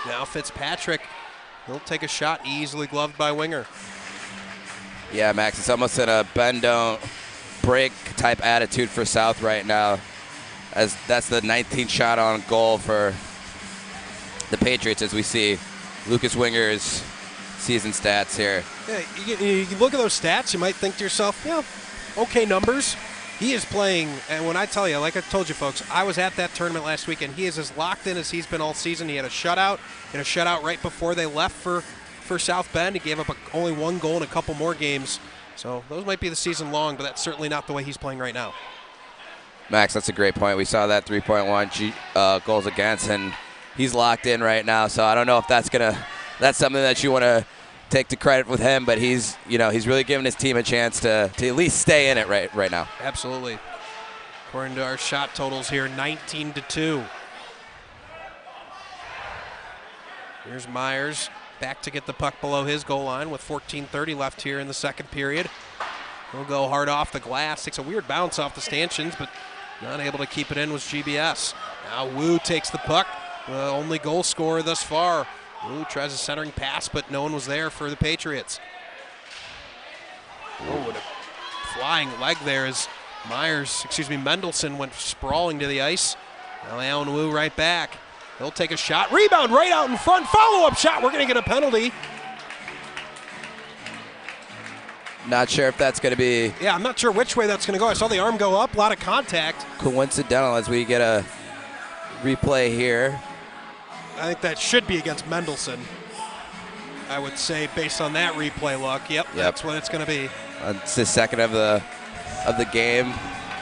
Now Fitzpatrick, he'll take a shot, easily gloved by Winger. Yeah, Max, it's almost in a bend, don't break type attitude for South right now, as that's the 19th shot on goal for the Patriots, as we see Lucas Winger's season stats here. Yeah, you look at those stats, you might think to yourself, yeah, okay numbers. He is playing, and when I tell you, like I told you folks, I was at that tournament last week, and he is as locked in as he's been all season. He had a shutout, right before they left for South Bend. He gave up only one goal in a couple more games. So those might be the season long, but that's certainly not the way he's playing right now. Max, that's a great point. We saw that 3.1 goals against, and he's locked in right now. So I don't know if that's something that you want to take to credit with him, but he's really giving his team a chance to at least stay in it right now. Absolutely. According to our shot totals here, 19-2. Here's Myers back to get the puck below his goal line with 14:30 left here in the second period. He'll go hard off the glass. Takes a weird bounce off the stanchions, but not able to keep it in was GBS. Now Wu takes the puck, the only goal scorer thus far. Wu tries a centering pass, but no one was there for the Patriots. Oh, and a flying leg there as Mendelson went sprawling to the ice. Now Alan Wu right back. He'll take a shot. Rebound right out in front. Follow-up shot. We're going to get a penalty. Not sure if that's going to be... Yeah, I'm not sure which way that's going to go. I saw the arm go up. A lot of contact. Coincidental as we get a replay here. I think that should be against Mendelson. I would say based on that replay look. Yep. That's what it's going to be. It's the second of the game.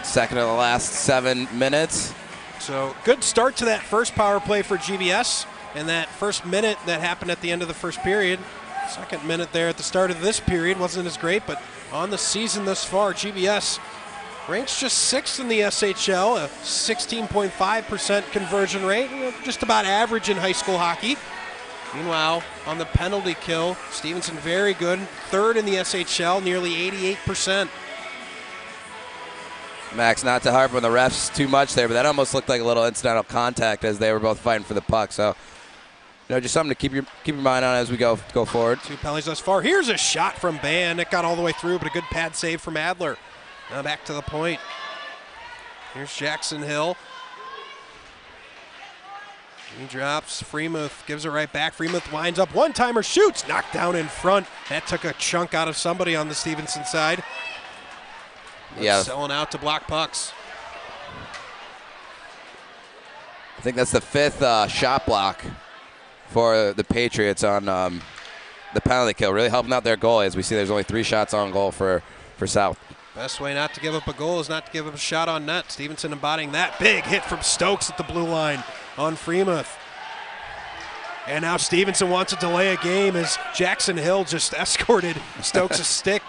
Second of the last 7 minutes. So good start to that first power play for GBS, and that first minute that happened at the end of the first period. Second minute there at the start of this period wasn't as great, but on the season thus far, GBS ranks just 6th in the SHL, a 16.5% conversion rate, just about average in high school hockey. Meanwhile, on the penalty kill, Stevenson very good, 3rd in the SHL, nearly 88%. Max, not to harp on the refs too much there, but that almost looked like a little incidental contact as they were both fighting for the puck. So, just something to keep your mind on as we go forward. 2 penalties thus far. Here's a shot from Ban. It got all the way through, but a good pad save from Adler. Now back to the point. Here's Jackson Hill. He drops. Freemuth gives it right back. Freemuth winds up. One-timer shoots. Knocked down in front. That took a chunk out of somebody on the Stevenson side. Yeah. Selling out to block pucks. I think that's the 5th shot block for the Patriots on the penalty kill. Really helping out their goal as we see there's only 3 shots on goal for South. Best way not to give up a goal is not to give up a shot on net. Stevenson embodying that. Big hit from Stokes at the blue line on Freemuth. And now Stevenson wants to delay a game as Jackson Hill just escorted Stokes' stick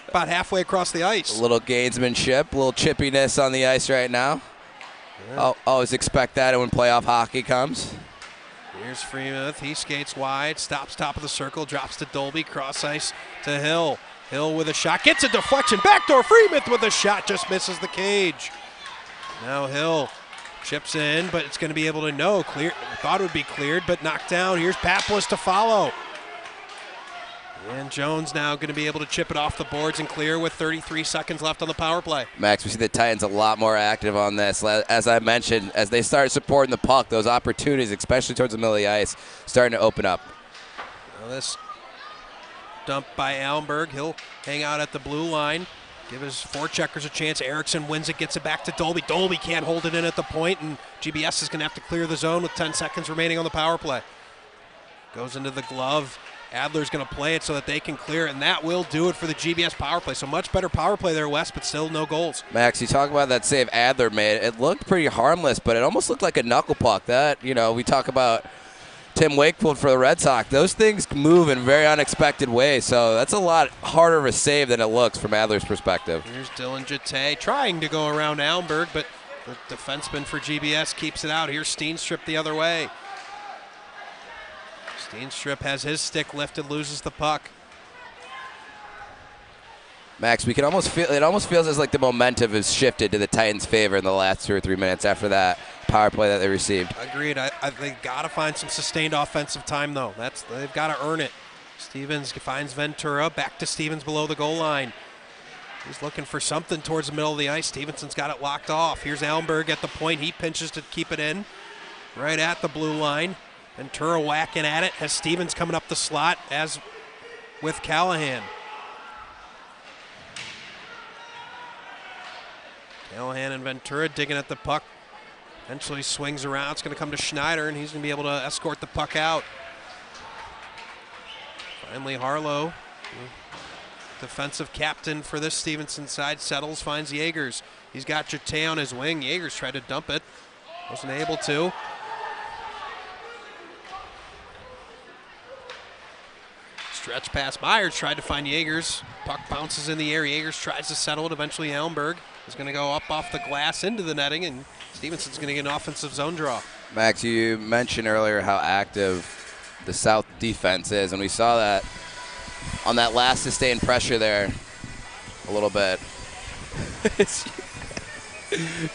about halfway across the ice. A little gamesmanship, a little chippiness on the ice right now. Yeah. I'll always expect that when playoff hockey comes. Here's Freemuth. He skates wide, stops top of the circle, drops to Dolby, cross ice to Hill. Hill with a shot, gets a deflection, backdoor Freemuth with a shot, just misses the cage. Now Hill chips in, but it's going to be able to clear. Thought it would be cleared, but knocked down. Here's Paplis to follow. And Jones now going to be able to chip it off the boards and clear with 33 seconds left on the power play. Max, we see the Titans a lot more active on this. As I mentioned, as they start supporting the puck, those opportunities, especially towards the middle of the ice, starting to open up. Well, this dump by Allenberg. He'll hang out at the blue line, give his forecheckers a chance. Erickson wins it, gets it back to Dolby. Dolby can't hold it in at the point, and GBS is going to have to clear the zone with 10 seconds remaining on the power play. Goes into the glove. Adler's going to play it so that they can clear it, and that will do it for the GBS power play. So much better power play there, Wes, but still no goals. Max, you talk about that save Adler made. It looked pretty harmless, but it almost looked like a knuckle puck. That, we talk about Tim Wakefield for the Red Sox. Those things move in very unexpected ways, so that's a lot harder of a save than it looks from Adler's perspective. Here's Dylan Jete trying to go around Allenberg, but the defenseman for GBS keeps it out. Here's Steenstrup the other way. Steenstrup has his stick lifted, loses the puck. Max, we can almost feel it. Almost feels as like the momentum has shifted to the Titans' favor in the last 2 or 3 minutes after that power play that they received. Agreed. They've got to find some sustained offensive time, though. They've got to earn it. Stevens finds Ventura, back to Stevens below the goal line. He's looking for something towards the middle of the ice. Stevenson's got it locked off. Here's Allenberg at the point. He pinches to keep it in, right at the blue line. Ventura whacking at it. Has Stevens coming up the slot as with Callahan. Callahan and Ventura digging at the puck. Eventually swings around. It's going to come to Schneider, and he's going to be able to escort the puck out. Finally, Harlow, defensive captain for this Stevenson side, settles, finds Yeagers. He's got Jete on his wing. Yeagers tried to dump it. Wasn't able to. Stretch pass. Myers tried to find Yeagers. Puck bounces in the air. Yeagers tries to settle it. Eventually, Allenberg is going to go up off the glass into the netting, and Stevenson's going to get an offensive zone draw. Max, you mentioned earlier how active the South defense is, and we saw that on that last sustained pressure there a little bit.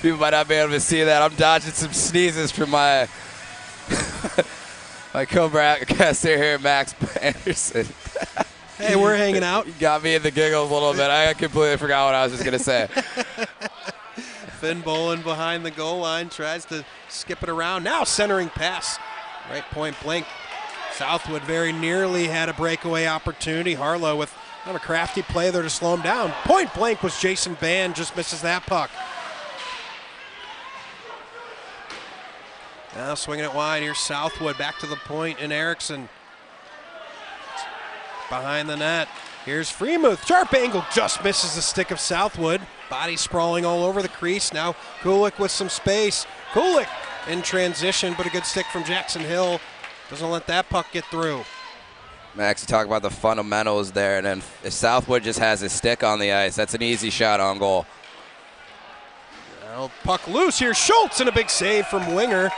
People might not be able to see that. I'm dodging some sneezes from my my co-broadcaster here, Max Anderson. Hey, we're hanging out. You got me in the giggles a little bit. I completely forgot what I was just going to say. Finn Bolin behind the goal line, tries to skip it around. Now centering pass, right point blank. Southwood very nearly had a breakaway opportunity. Harlow with kind of a crafty play there to slow him down. Point blank was Jason Band, just misses that puck. Now swinging it wide, here's Southwood back to the point, and Erickson behind the net. Here's Freemuth, sharp angle, just misses the stick of Southwood. Body sprawling all over the crease. Now Kulik with some space. Kulik in transition, but a good stick from Jackson Hill. Doesn't let that puck get through. Max, you talk about the fundamentals there, and then if Southwood just has his stick on the ice, that's an easy shot on goal. Now puck loose here. Schultz, and a big save from Winger.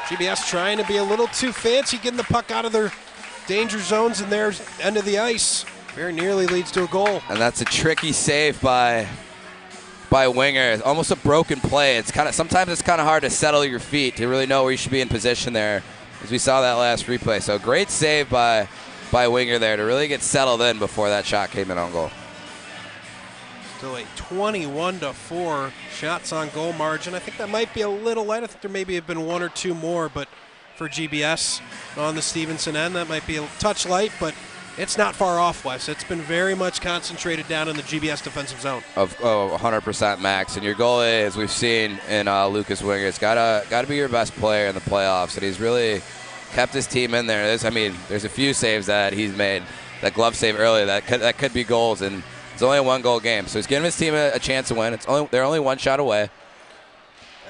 GBS trying to be a little too fancy, getting the puck out of their danger zones in their end of the ice. Very nearly leads to a goal. And that's a tricky save by Winger. It's almost a broken play. It's sometimes it's kind of hard to settle your feet to really know where you should be in position there, as we saw that last replay. So great save by Winger there to really get settled in before that shot came in on goal. Still a 21-4 shots on goal margin. I think that might be a little light. I think there maybe have been one or two more, but for GBS on the Stevenson end, that might be a touch light, but it's not far off, Wes. It's been very much concentrated down in the GBS defensive zone. 100% Max. And your goalie, as we've seen in Lucas Winger, it's gotta be your best player in the playoffs, and he's really kept his team in there. There's a few saves that he's made. That glove save earlier, that could be goals, and it's only a one-goal game. So he's giving his team a chance to win. They're only one shot away.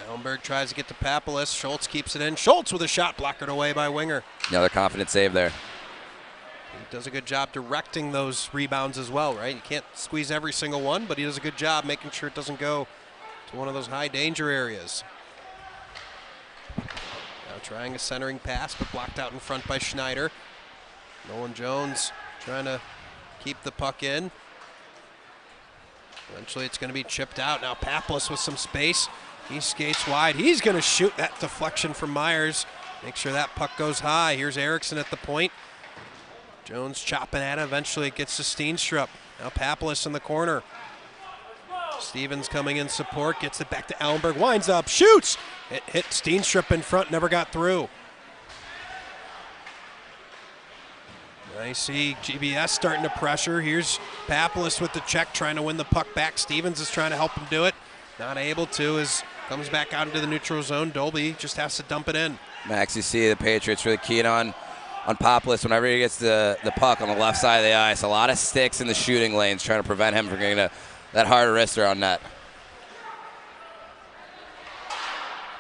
Elmberg tries to get to Papelis. Schultz keeps it in. Schultz with a shot blocked away by Winger. Another confident save there. He does a good job directing those rebounds as well, right? You can't squeeze every single one, but he does a good job making sure it doesn't go to one of those high danger areas. Now trying a centering pass, but blocked out in front by Schneider. Nolan Jones trying to keep the puck in. Eventually it's going to be chipped out. Now Papelis with some space. He skates wide. He's going to shoot that deflection from Myers. Make sure that puck goes high. Here's Erickson at the point. Jones chopping at it. Eventually it gets to Steenstrup. Now Paplis in the corner. Stevens coming in support. Gets it back to Ellenberg. Winds up. Shoots! It hit Steenstrup in front. Never got through. I see GBS starting to pressure. Here's Paplis with the check, trying to win the puck back. Stevens is trying to help him do it. Not able to, as comes back out into the neutral zone. Dolby just has to dump it in. Max, you see the Patriots really keen on Paplis whenever he gets the puck on the left side of the ice. A lot of sticks in the shooting lanes trying to prevent him from getting that hard wrister on net.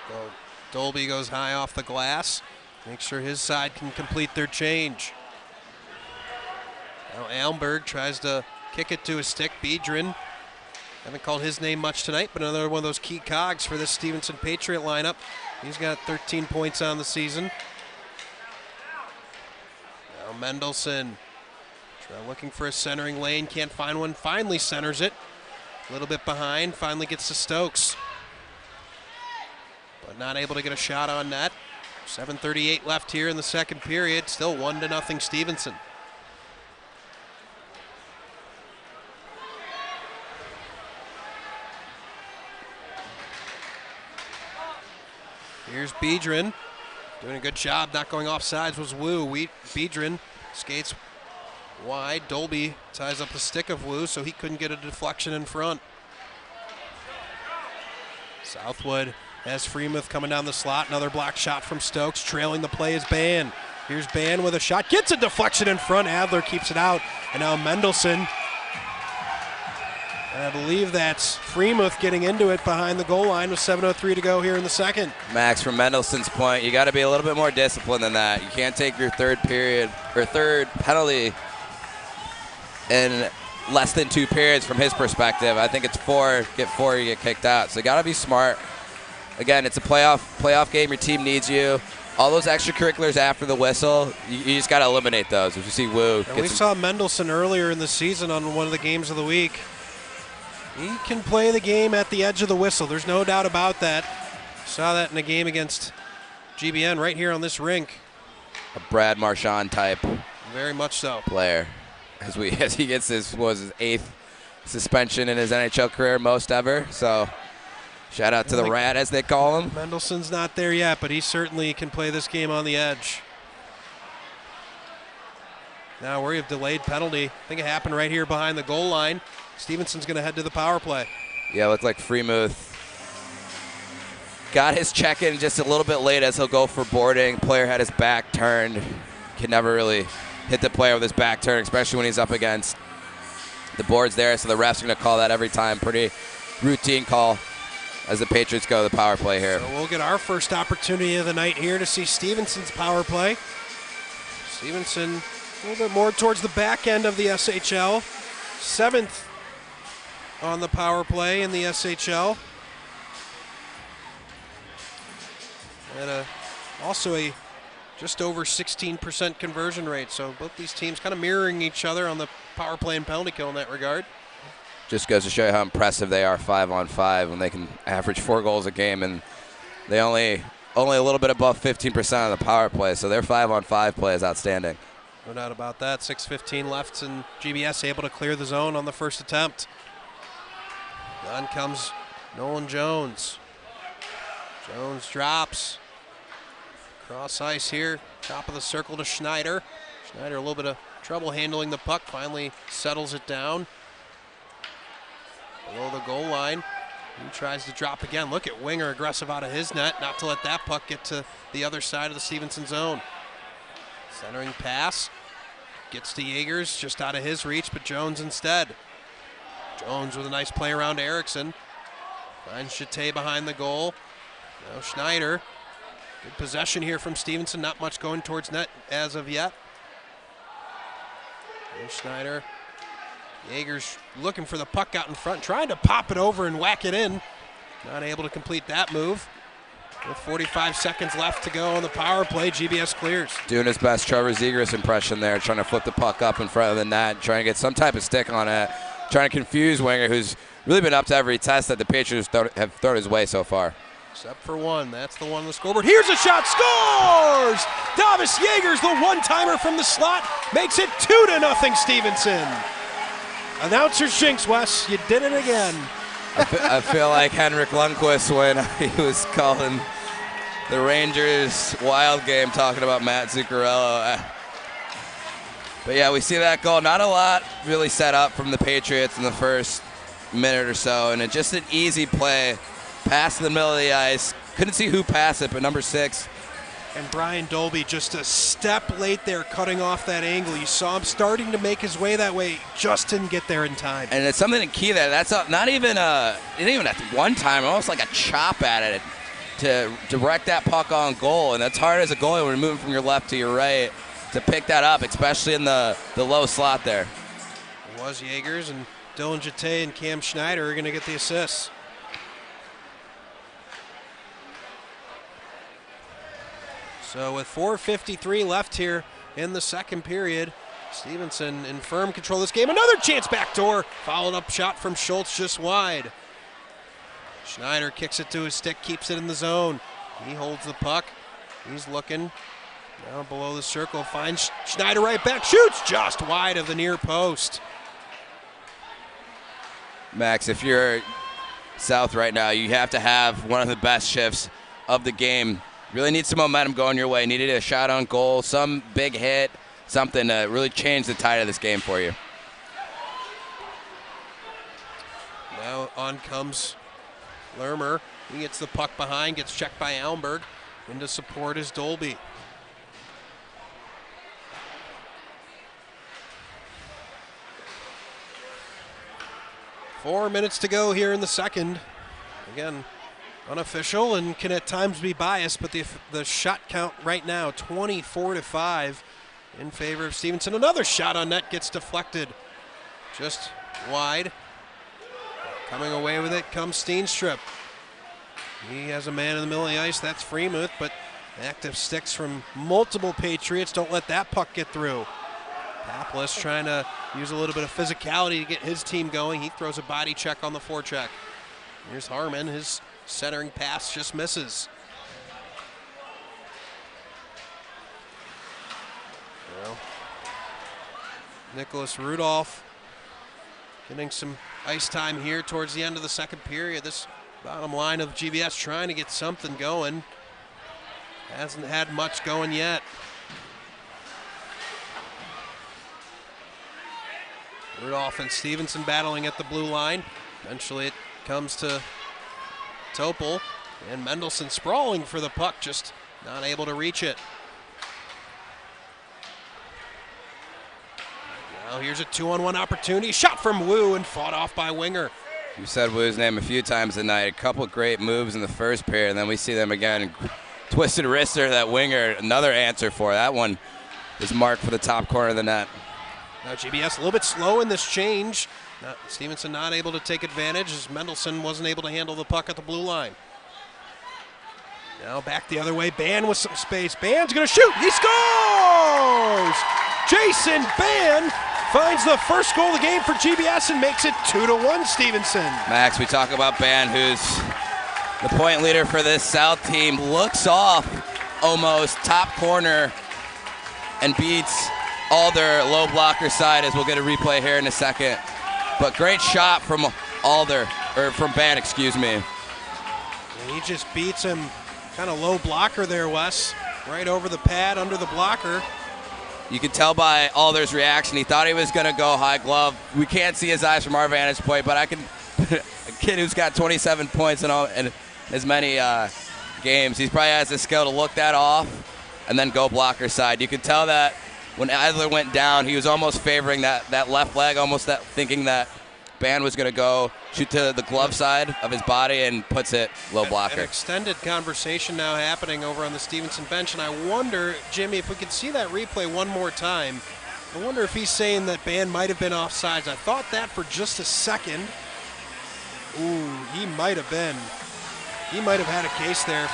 So Dolby goes high off the glass. Make sure his side can complete their change. Now Ellenberg tries to kick it to a stick. Biedrин, haven't called his name much tonight, but another one of those key cogs for this Stevenson Patriot lineup. He's got 13 points on the season. Now Mendelson looking for a centering lane, can't find one, finally centers it. A little bit behind, finally gets to Stokes. But not able to get a shot on net. 7:38 left here in the second period, still 1-0 Stevenson. Here's Biedrin, doing a good job, not going off sides was Wu. Biedrin skates wide. Dolby ties up the stick of Wu, so he couldn't get a deflection in front. Southwood has Freemuth coming down the slot. Another block shot from Stokes. Trailing the play is Ban. Here's Ban with a shot. Gets a deflection in front. Adler keeps it out. And now Mendelson. I believe that's Freemuth getting into it behind the goal line with 7:03 to go here in the second. Max, from Mendelson's point, you got to be a little bit more disciplined than that. You can't take your third penalty in less than 2 periods from his perspective. I think it's 4, get 4, you get kicked out. So you got to be smart. Again, it's a playoff game. Your team needs you. All those extracurriculars after the whistle, you just got to eliminate those. If you see Wu. And we saw Mendelson earlier in the season on one of the games of the week. He can play the game at the edge of the whistle. There's no doubt about that. Saw that in a game against GBN right here on this rink. A Brad Marchand type. Very much so. Player. As he gets his 8th suspension in his NHL career, most ever. So shout out to the Rat, as they call him. Mendelson's not there yet, but he certainly can play this game on the edge. Now we have delayed penalty. I think it happened right here behind the goal line. Stevenson's going to head to the power play. Yeah, looked like Freemuth got his check in just a little bit late as he'll go for boarding. Player had his back turned. Can never really hit the player with his back turned, especially when he's up against the boards there. So the refs are going to call that every time. Pretty routine call as the Patriots go to the power play here. So we'll get our first opportunity of the night here to see Stevenson's power play. Stevenson a little bit more towards the back end of the SHL. 7th on the power play in the SHL. And also a just over 16% conversion rate. So both these teams kind of mirroring each other on the power play and penalty kill in that regard. Just goes to show you how impressive they are 5-on-5 when they can average 4 goals a game, and they only a little bit above 15% on the power play. So their 5-on-5 play is outstanding. No doubt about that. 6:15 left, and GBS able to clear the zone on the first attempt. On comes Nolan Jones. Jones drops. Cross ice here. Top of the circle to Schneider. Schneider a little bit of trouble handling the puck. Finally settles it down. Below the goal line. He tries to drop again. Look at Winger aggressive out of his net. Not to let that puck get to the other side of the Stevenson zone. Centering pass. Gets to Yeagers, just out of his reach, but Jones instead. Jones with a nice play around Erickson. Finds Chate behind the goal. Now Schneider. Good possession here from Stevenson. Not much going towards net as of yet. There's Schneider. Yeagers looking for the puck out in front, trying to pop it over and whack it in. Not able to complete that move. With 45 seconds left to go on the power play, GBS clears. Doing his best Trevor Zegras impression there, trying to flip the puck up in front of the net, trying to get some type of stick on it, trying to confuse Winger, who's really been up to every test that the Patriots have thrown his way so far. Except for one. That's the one on the scoreboard. Here's a shot. Scores! Davis Yeagers, the one-timer from the slot, makes it 2-0 Stevenson. Announcer jinx, Wes. You did it again. I feel like Henrik Lundqvist when he was calling the Rangers wild game talking about Matt Zuccarello. But yeah, we see that goal. Not a lot really set up from the Patriots in the first minute or so, and it's just an easy play. Pass to the middle of the ice. Couldn't see who passed it, but number 6. And Brian Dolby just a step late there cutting off that angle. You saw him starting to make his way that way. Just didn't get there in time. And it's something to key there. That's not even it didn't even at one time, almost like a chop at it to direct that puck on goal. And that's hard as a goalie when you're moving from your left to your right to pick that up, especially in the low slot there. It was Yeagers, and Dylan Jete and Cam Schneider are going to get the assists. So with 4:53 left here in the second period, Stevenson in firm control of this game. Another chance backdoor. Followed up shot from Schultz just wide. Schneider kicks it to his stick, keeps it in the zone. He holds the puck. He's looking now below the circle. Finds Schneider right back. Shoots just wide of the near post. Max, if you're South right now, you have to have one of the best shifts of the game. Really need some momentum going your way. Needed a shot on goal, some big hit, something to really change the tide of this game for you. Now on comes Lermer. He gets the puck behind, gets checked by Almberg. In to support is Dolby. Four minutes to go here in the second. Again, unofficial and can at times be biased, but the shot count right now, 24-5 in favor of Stevenson. Another shot on net gets deflected just wide. Coming away with it comes Steenstrup. He has a man in the middle of the ice, that's Freemuth, but active sticks from multiple Patriots don't let that puck get through. Paplis trying to use a little bit of physicality to get his team going. He throws a body check on the forecheck. Here's Harmon, his centering pass just misses. Well, Nicholas Rudolph getting some ice time here towards the end of the second period. This bottom line of GBS trying to get something going. Hasn't had much going yet. Rudolph and Stevenson battling at the blue line. Eventually it comes to Topol, and Mendelson sprawling for the puck, just not able to reach it. Now here's a 2-on-1 opportunity. Shot from Wu and fought off by Winger. You said Wu's name a few times tonight. A couple great moves in the first period, and then we see them again. Twisted wrister, that Winger, another answer for that one is marked for the top corner of the net. Now GBS a little bit slow in this change. Stevenson not able to take advantage as Mendelson wasn't able to handle the puck at the blue line. Now back the other way, Ban with some space. Ban's gonna shoot, he scores! Jason Ban finds the first goal of the game for GBS and makes it 2-1 Stevenson. Max, we talk about Ban, who's the point leader for this South team. Looks off almost top corner and beats Alder low blocker side, as we'll get a replay here in a second. But great shot from Alder, or from Ban, excuse me. And he just beats him kind of low blocker there, Wes. Right over the pad, under the blocker. You can tell by Alder's reaction, he thought he was going to go high glove. We can't see his eyes from our vantage point, but I can. A kid who's got 27 points in as many games, he probably has the skill to look that off and then go blocker side. You can tell that when Adler went down, he was almost favoring that left leg, almost thinking that Ban was going to go shoot to the glove side of his body and puts it low blocker. An extended conversation now happening over on the Stevenson bench, and I wonder, Jimmy, if we could see that replay one more time. I wonder if he's saying that Ban might have been offsides. I thought that for just a second. Ooh, he might have been. He might have had a case there.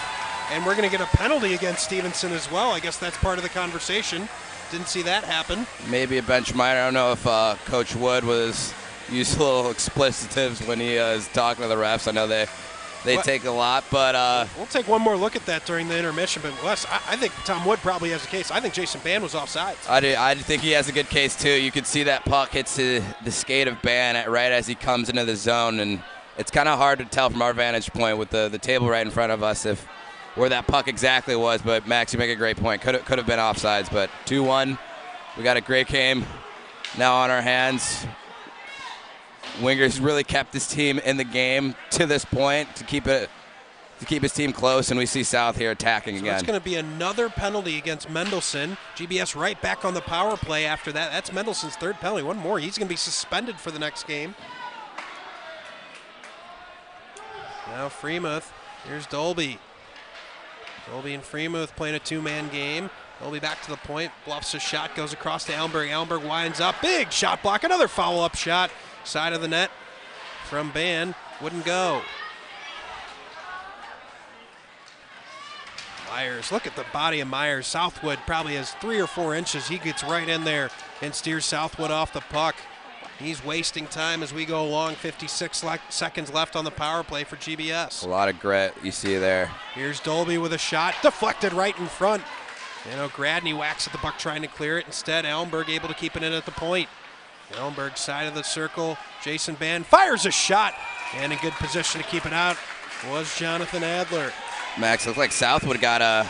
And we're going to get a penalty against Stevenson as well. I guess that's part of the conversation. Didn't see that happen. Maybe a bench minor. I don't know if Coach Wood was used a little explicitives when he was talking to the refs. I know they they take a lot. But we'll take one more look at that during the intermission. But Wes, I think Tom Wood probably has a case. I think Jason Ban was offsides. I think he has a good case too. You could see that puck hits the skate of Ban right as he comes into the zone, and it's kind of hard to tell from our vantage point with the table right in front of us where that puck exactly was. But Max, you make a great point. Could have been offsides, but 2-1. We got a great game now on our hands. Winger's really kept his team in the game to this point to keep his team close, and we see South here attacking again. It's going to be another penalty against Mendelson. GBS right back on the power play after that. That's Mendelson's third penalty. One more. He's going to be suspended for the next game. Now Freemuth. Here's Dolby. Dolby and Freemuth playing a two-man game. Dolby back to the point. Bluffs a shot. Goes across to Ellenberg. Ellenberg winds up. Big shot block. Another follow-up shot. Side of the net from Ban. Wouldn't go. Myers. Look at the body of Myers. Southwood probably has 3 or 4 inches. He gets right in there and steers Southwood off the puck. He's wasting time as we go along. 56 seconds left on the power play for GBS. A lot of grit you see there. Here's Dolby with a shot. Deflected right in front. Gradney whacks at the puck trying to clear it. Instead, Ellenberg able to keep it in at the point. Ellenberg side of the circle. Jason Ban fires a shot. And in good position to keep it out was Jonathan Adler. Max, looked like Southwood got a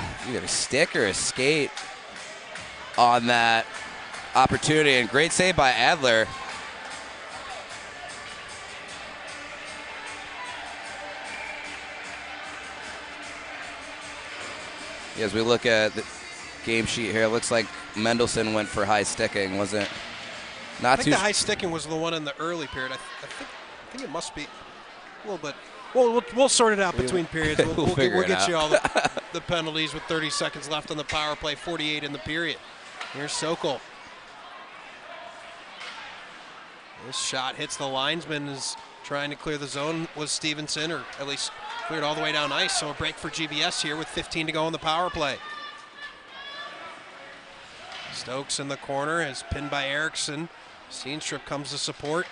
stick or a skate on that opportunity. And great save by Adler. As we look at the game sheet here, it looks like Mendelson went for high sticking, wasn't not I think too. The high sticking was the one in the early period. I think it must be a little bit. We'll sort it out between periods. We'll get you all the penalties with 30 seconds left on the power play, 48 in the period. Here's Sokol. This shot hits the linesman, is trying to clear the zone was Stevenson, or at least cleared all the way down ice. So a break for GBS here with 15 to go on the power play. Stokes in the corner is pinned by Erickson. Steenstrup comes to support.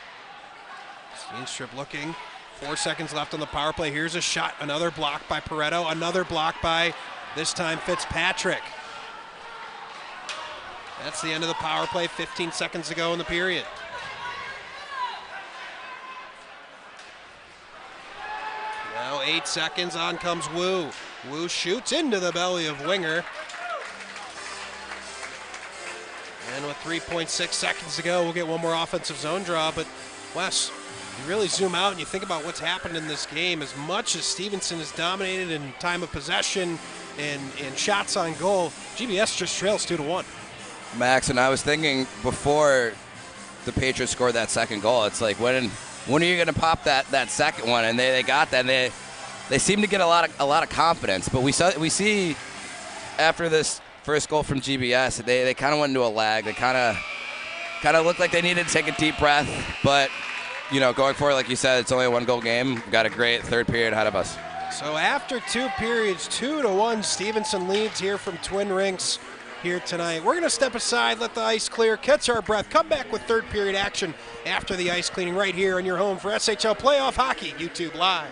Steenstrup looking. 4 seconds left on the power play. Here's a shot. Another block by Pareto. Another block by, this time, Fitzpatrick. That's the end of the power play. 15 seconds to go in the period. Now 8 seconds. On comes Wu. Wu shoots into the belly of Winger. And with 3.6 seconds to go, we'll get one more offensive zone draw. But Wes, you really zoom out and you think about what's happened in this game. As much as Stevenson has dominated in time of possession and shots on goal, GBS just trails 2-1. Max, and I was thinking before the Patriots scored that second goal, it's like when are you going to pop that second one? And they got that. And they seem to get a lot of confidence. But we see after this first goal from GBS, they kind of went into a lag. They kind of looked like they needed to take a deep breath. But going forward, like you said, it's only a 1-goal game. We've got a great third period ahead of us. So after 2 periods, 2-1, Stevenson leads here from Twin Rinks here tonight. We're going to step aside, let the ice clear, catch our breath, come back with third period action after the ice cleaning right here on your home for SHL Playoff Hockey, YouTube Live.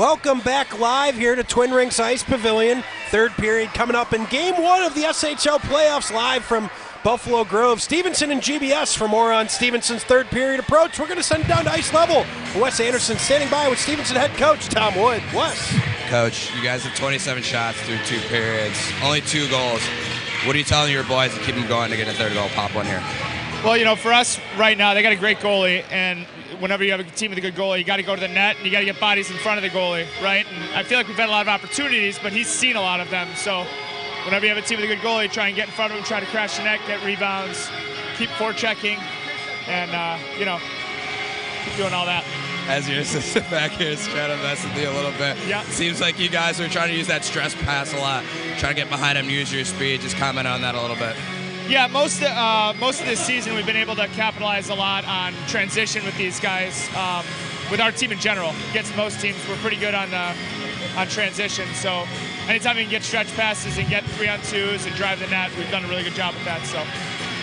Welcome back live here to Twin Rinks Ice Pavilion. Third period coming up in Game 1 of the SHL playoffs, live from Buffalo Grove. Stevenson and GBS for more on Stevenson's third period approach. We're going to send it down to ice level. Wes Anderson standing by with Stevenson head coach Tom Wood. Wes. Coach, you guys have 27 shots through 2 periods, only 2 goals. What are you telling your boys to keep them going to get a third goal, pop one here? Well, you know, for us right now, they got a great goalie, and whenever you have a team with a good goalie, you got to go to the net, and you got to get bodies in front of the goalie, right? And I feel like we've had a lot of opportunities, but he's seen a lot of them. So whenever you have a team with a good goalie, try and get in front of him, try to crash the net, get rebounds, keep forechecking, and, you know, keep doing all that. As your assistant back here is trying to mess with you a little bit. Yeah. Seems like you guys are trying to use that stress pass a lot, trying to get behind him, use your speed. Just comment on that a little bit. Yeah, most of this season we've been able to capitalize a lot on transition with these guys. With our team in general, against most teams, we're pretty good on transition. So anytime we can get stretch passes and get 3-on-2s and drive the net, we've done a really good job with that. So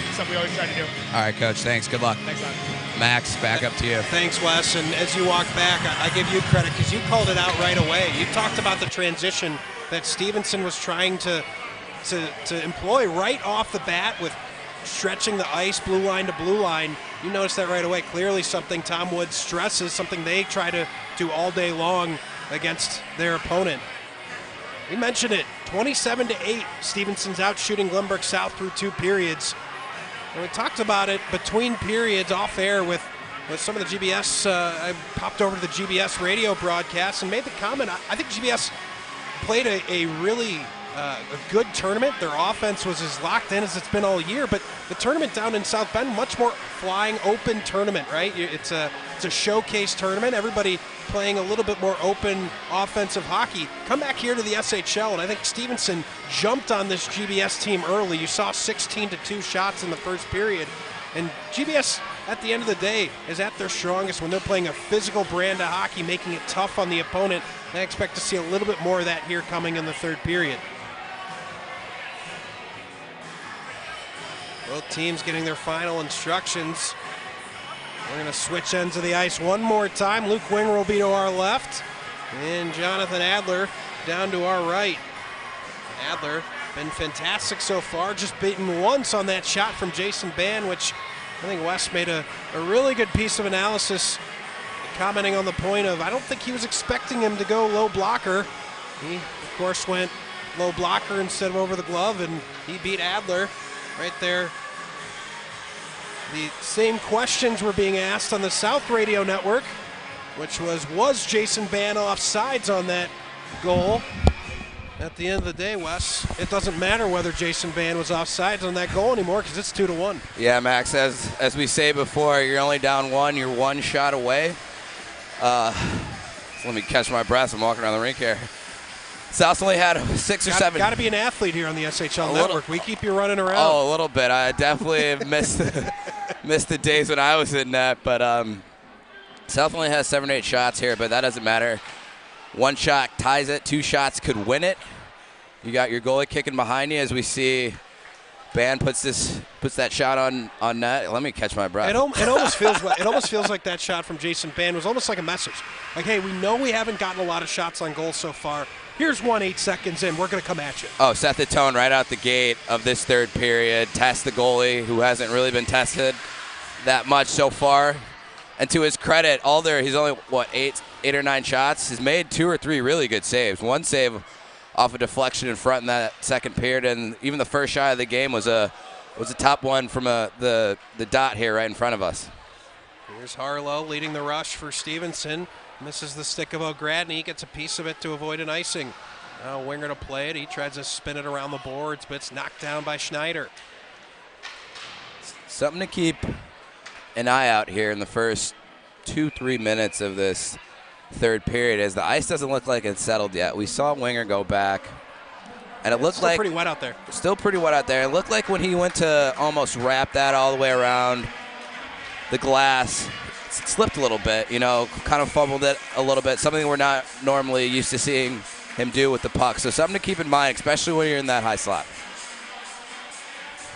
it's something we always try to do. All right, Coach. Thanks. Good luck. Thanks, man. Max, back up to you. Thanks, Wes. And as you walk back, I give you credit because you called it out right away. You talked about the transition that Stevenson was trying to employ right off the bat with stretching the ice blue line to blue line. You noticed that right away. Clearly something Tom Wood stresses, something they try to do all day long against their opponent. We mentioned it, 27-8. Stevenson's out shooting Glenbrook South through 2 periods. And we talked about it between periods off air with some of the GBS. I popped over to the GBS radio broadcast and made the comment. I think GBS played a really a good tournament. Their offense was as locked in as it's been all year, but the tournament down in South Bend, much more flying open tournament, right? It's a showcase tournament. Everybody playing a little bit more open offensive hockey. Come back here to the SHL, and I think Stevenson jumped on this GBS team early. You saw 16-2 shots in the first period, and GBS at the end of the day is at their strongest when they're playing a physical brand of hockey, making it tough on the opponent. And I expect to see a little bit more of that here coming in the third period. Both teams getting their final instructions. We're going to switch ends of the ice one more time. Luke Winger will be to our left, and Jonathan Adler down to our right. Adler been fantastic so far, just beaten once on that shot from Jason Ban, which I think Wes made a really good piece of analysis, commenting on the point of, I don't think he was expecting him to go low blocker. He, of course, went low blocker instead of over the glove, and he beat Adler right there. The same questions were being asked on the South Radio Network, which was Jason Ban offsides on that goal? At the end of the day, Wes, it doesn't matter whether Jason Ban was offsides on that goal anymore because it's 2-1. Yeah, Max, as we say before, you're only down 1. You're 1 shot away. Let me catch my breath. I'm walking around the rink here. South's only had 6 or 7. Got to be an athlete here on the SHL Network. We keep you running around. Oh, a little bit. I definitely have missed the days when I was in that. But South only has 7 or 8 shots here, but that doesn't matter. 1 shot ties it. 2 shots could win it. You got your goalie kicking behind you as we see Ban puts that shot on net. Let me catch my breath. It almost feels like that shot from Jason Ban was almost like a message. Like, hey, we know we haven't gotten a lot of shots on goal so far. Here's 1 8 seconds in. We're going to come at you. Oh, set the tone right out the gate of this third period. Test the goalie, who hasn't really been tested that much so far. And to his credit, he's only, 8 or 9 shots. He's made 2 or 3 really good saves. 1 save off a deflection in front in that second period, and even the first shot of the game was a top one from the dot here right in front of us. Here's Harlow leading the rush for Stevenson. Misses the stick of O'Gradney, gets a piece of it to avoid an icing. Now Winger to play it. He tries to spin it around the boards, but it's knocked down by Schneider. Something to keep an eye out here in the first 2-3 minutes of this third period, as the ice doesn't look like it's settled yet. We saw Winger go back, and it looked still like pretty wet out there. Still pretty wet out there. It looked like when he went to almost wrap that all the way around the glass, it slipped a little bit, kind of fumbled it a little bit, something we're not normally used to seeing him do with the puck. So something to keep in mind, especially when you're in that high slot.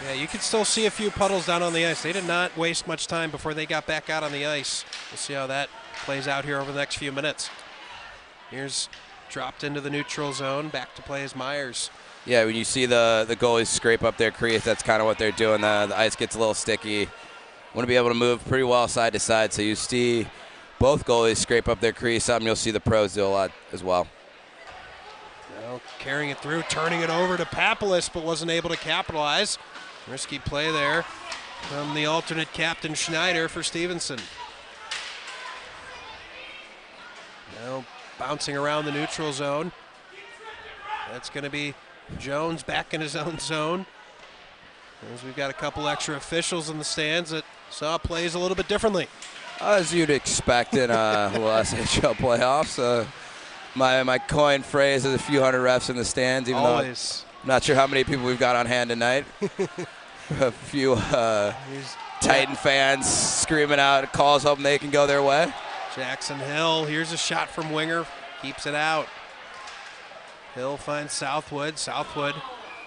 Yeah, you can still see a few puddles down on the ice. They did not waste much time before they got back out on the ice. We'll see how that plays out here over the next few minutes. Here's dropped into the neutral zone. Back to play is Myers. Yeah, when you see the goalies scrape up their crease, that's kind of what they're doing. The ice gets a little sticky. Want to be able to move pretty well side to side, so you see both goalies scrape up their crease. Something you'll see the pros do a lot as well. Now carrying it through, turning it over to Papelis, but wasn't able to capitalize. Risky play there from the alternate captain Schneider for Stevenson. Now bouncing around the neutral zone. That's going to be Jones back in his own zone. As we've got a couple extra officials in the stands that saw plays a little bit differently. As you'd expect in SHL playoffs. My coin phrase is a few hundred refs in the stands, even Always. though I'm not sure how many people we've got on hand tonight. A few Titan fans screaming out calls, hoping they can go their way. Jackson Hill, here's a shot from Winger, keeps it out. Hill finds Southwood. Southwood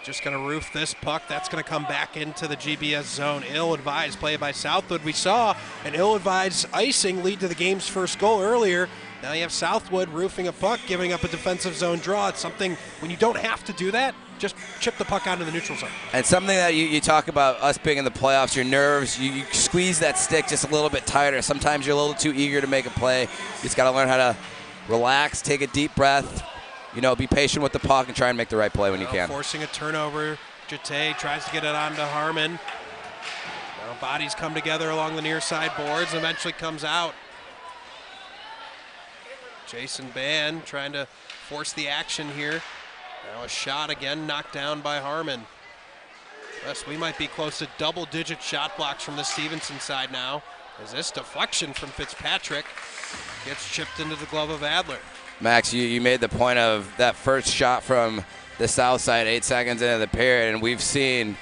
just going to roof this puck. That's going to come back into the GBS zone. Ill-advised play by Southwood. We saw an ill-advised icing lead to the game's first goal earlier. Now you have Southwood roofing a puck, giving up a defensive zone draw. It's something, when you don't have to do that, just chip the puck out of the neutral zone. And something that you talk about us being in the playoffs, your nerves, you squeeze that stick just a little bit tighter. Sometimes you're a little too eager to make a play. You just got to learn how to relax, take a deep breath, be patient with the puck and try and make the right play when you can. Forcing a turnover. Jete tries to get it on to Harmon. Now bodies come together along the near side boards and eventually comes out. Jason Ban trying to force the action here. Now a shot again, knocked down by Harmon. Yes, we might be close to double-digit shot blocks from the Stevenson side now, as this deflection from Fitzpatrick gets chipped into the glove of Adler. Max, you made the point of that first shot from the south side 8 seconds into the period, and we've seen,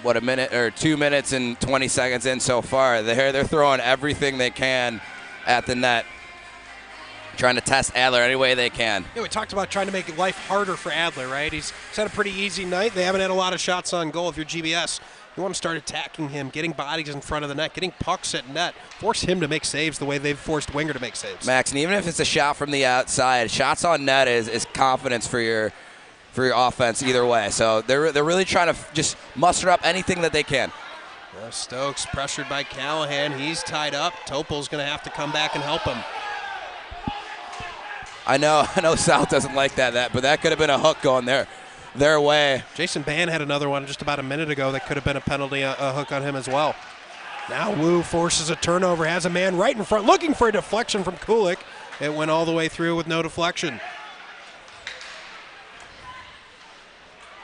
a minute or 2 minutes and 20 seconds in so far. They're throwing everything they can at the net, trying to test Adler any way they can. Yeah, we talked about trying to make life harder for Adler, right? He's had a pretty easy night. They haven't had a lot of shots on goal. If you're GBS, you want to start attacking him, getting bodies in front of the net, getting pucks at net, force him to make saves the way they've forced Winger to make saves. Max, and even if it's a shot from the outside, shots on net is confidence for your offense either way. So they're really trying to just muster up anything that they can. Stokes pressured by Callahan. He's tied up. Topol's going to have to come back and help him. I know South doesn't like that, but that could have been a hook going their way. Jason Ban had another one just about a minute ago that could have been a penalty, a hook on him as well. Now Wu forces a turnover, has a man right in front, looking for a deflection from Kulik. It went all the way through with no deflection.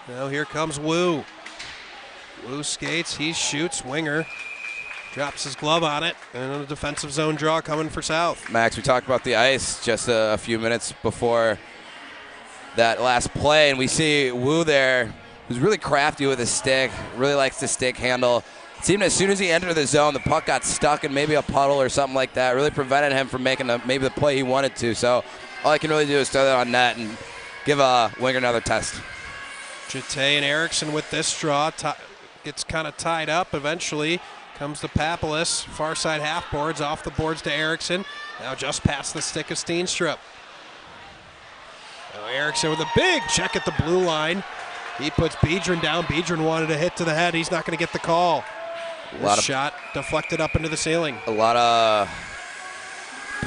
Now here comes Wu. Wu skates, he shoots, Winger drops his glove on it, and a defensive zone draw coming for South. Max, we talked about the ice just a few minutes before that last play, and we see Wu there, who's really crafty with his stick, really likes the stick handle. It seemed as soon as he entered the zone, the puck got stuck in maybe a puddle or something like that, really prevented him from making maybe the play he wanted to. So all I can really do is throw that on net and give Winger another test. Jete and Erickson with this draw, gets kind of tied up eventually. Comes to Papelis, far side half boards, off the boards to Erickson. Now just past the stick of Steenstrup. Now Erickson with a big check at the blue line. He puts Biedron down. Biedron wanted a hit to the head. He's not going to get the call. Shot deflected up into the ceiling. A lot of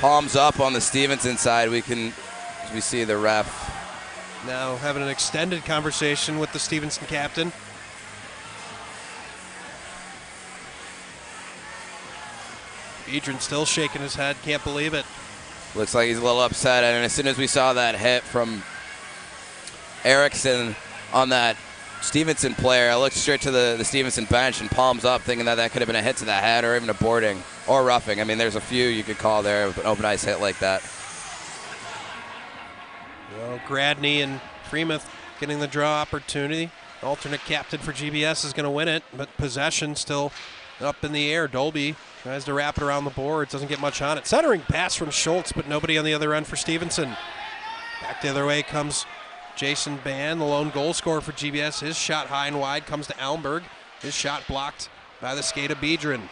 palms up on the Stevenson side. We see the ref now having an extended conversation with the Stevenson captain. Biedron still shaking his head, can't believe it. Looks like he's a little upset, and as soon as we saw that hit from Erickson on that Stevenson player, I looked straight to the Stevenson bench and palms up, thinking that could have been a hit to the head or even a boarding or roughing. I mean, there's a few you could call there with an open ice hit like that. Well, Gradney and Freemuth getting the draw opportunity. Alternate captain for GBS is going to win it, but possession still up in the air. Dolby tries to wrap it around the boards, doesn't get much on it. Centering pass from Schultz, but nobody on the other end for Stevenson. Back the other way comes Jason Ban, the lone goal scorer for GBS. His shot high and wide comes to Almberg. His shot blocked by the skate of Biedron.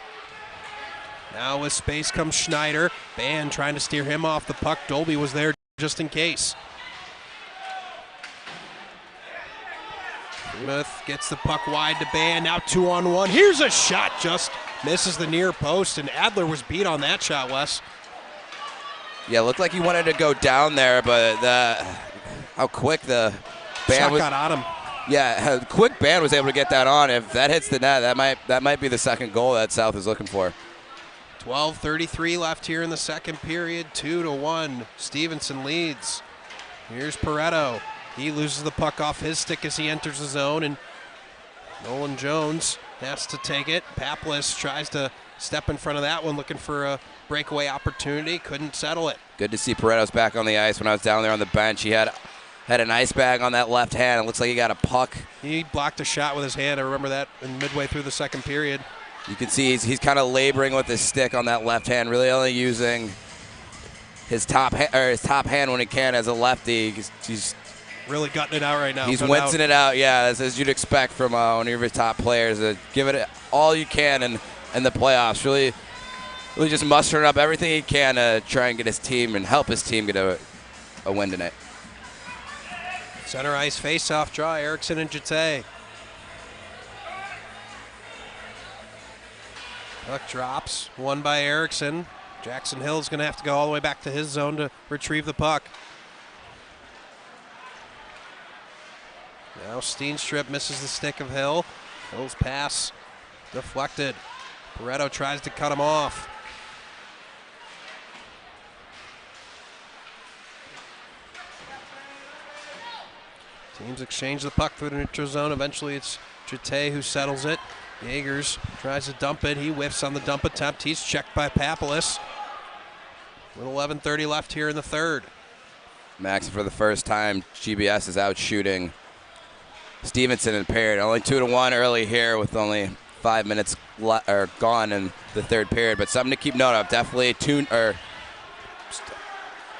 Now with space comes Schneider. Ban trying to steer him off the puck. Dolby was there. just in case. Smith gets the puck wide to Ban, now 2-on-1. Here's a shot, just misses the near post, and Adler was beat on that shot, Wes. Yeah, looked like he wanted to go down there, but how quick the Ban shot got on him. Yeah, how quick Ban was able to get that on. If that hits the net, that might be the second goal that South is looking for. 12:33 left here in the second period, 2-1. Stevenson leads. Here's Pareto. He loses the puck off his stick as he enters the zone, and Nolan Jones has to take it. Paplis tries to step in front of that one, looking for a breakaway opportunity. Couldn't settle it. Good to see Pareto's back on the ice. When I was down there on the bench, he had an ice bag on that left hand. It looks like he got a puck. He blocked a shot with his hand. I remember that in midway through the second period. You can see he's kind of laboring with his stick on that left hand, really only using his top hand when he can as a lefty. He's really gutting it out right now. He's wincing it out, yeah, as you'd expect from one of your top players. Give it all you can in the playoffs. Really just mustering up everything he can to try and get his team and help his team get a win tonight. Center ice face-off draw, Erickson and Jete. Puck drops, won by Erickson. Jackson Hill's going to have to go all the way back to his zone to retrieve the puck. Now Steenstrup misses the stick of Hill. Hill's pass deflected. Pareto tries to cut him off. Teams exchange the puck through the neutral zone. Eventually it's Jete who settles it. Yeagers tries to dump it. He whiffs on the dump attempt. He's checked by Paplis. With 11:30 left here in the third. Max, for the first time, GBS is out shooting Stevenson impaired. Only 2-1 early here with only 5 minutes gone in the third period. But something to keep note of.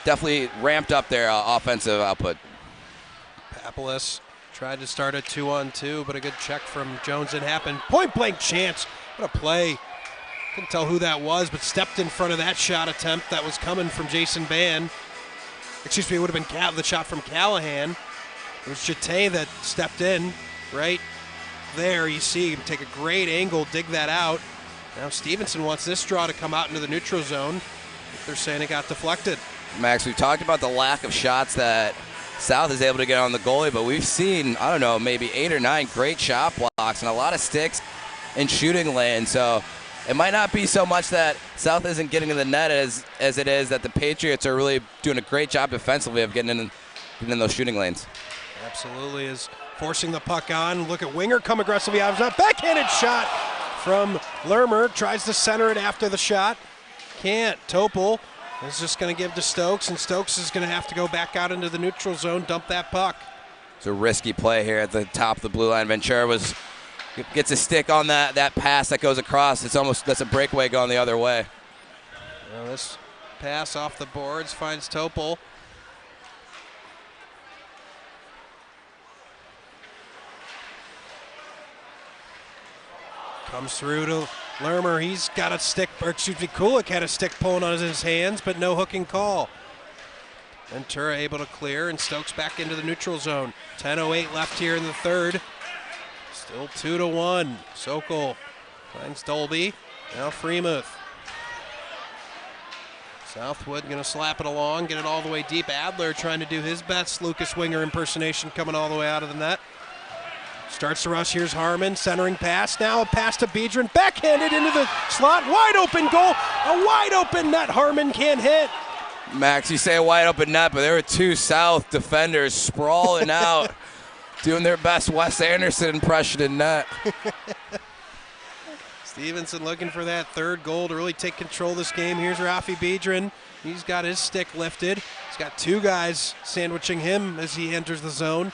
Definitely ramped up their offensive output. Paplis tried to start a 2-on-2, but a good check from Jones didn't happen. Point blank chance. What a play. Couldn't tell who that was, but stepped in front of that shot attempt that was coming from Jason Ban. Excuse me, it would have been the shot from Callahan. It was Jete that stepped in right there. You see him take a great angle, dig that out. Now Stevenson wants this draw to come out into the neutral zone. They're saying it got deflected. Max, we've talked about the lack of shots that South is able to get on the goalie, but we've seen, I don't know, maybe 8 or 9 great shot blocks and a lot of sticks in shooting lane. So it might not be so much that South isn't getting in the net as it is that the Patriots are really doing a great job defensively of getting in those shooting lanes. Absolutely, is forcing the puck on. Look at Winger come aggressively out. It's a backhanded shot from Lermer. Tries to center it after the shot. Can't. Topol is just going to give to Stokes, and Stokes is going to have to go back out into the neutral zone, dump that puck. It's a risky play here at the top of the blue line. Ventura gets a stick on that pass that goes across. That's a breakaway going the other way. Well, this pass off the boards finds Topol. Comes through to Lermer. He's got a stick, or excuse me, Kulik had a stick pulling on his hands, but no hooking call. Ventura able to clear, and Stokes back into the neutral zone. 10:08 left here in the third. Still 2-1. Sokol finds Dolby. Now Freemuth. Southwood going to slap it along, get it all the way deep. Adler trying to do his best Lucas Winger impersonation, coming all the way out of the net. Starts the rush. Here's Harmon, centering pass. Now a pass to Biedron, backhanded into the slot. Wide open goal. A wide open net. Harmon can't hit. Max, you say a wide open net, but there were 2 South defenders sprawling out, doing their best Wes Anderson impression in net. Stevenson looking for that third goal to really take control of this game. Here's Rafi Biedron. He's got his stick lifted. He's got 2 guys sandwiching him as he enters the zone.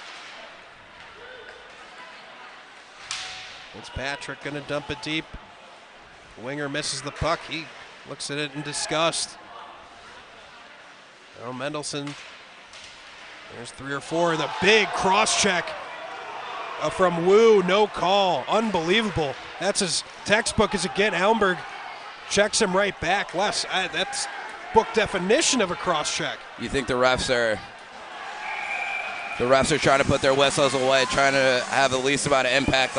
Fitzpatrick going to dump it deep. Winger misses the puck. He looks at it in disgust. Now Mendelson. There's 3 or 4. The big cross check from Wu. No call. Unbelievable. That's as textbook as it gets. Helmberg checks him right back. Wes, book definition of a cross-check. You think the refs are trying to put their whistles away, trying to have the least amount of impact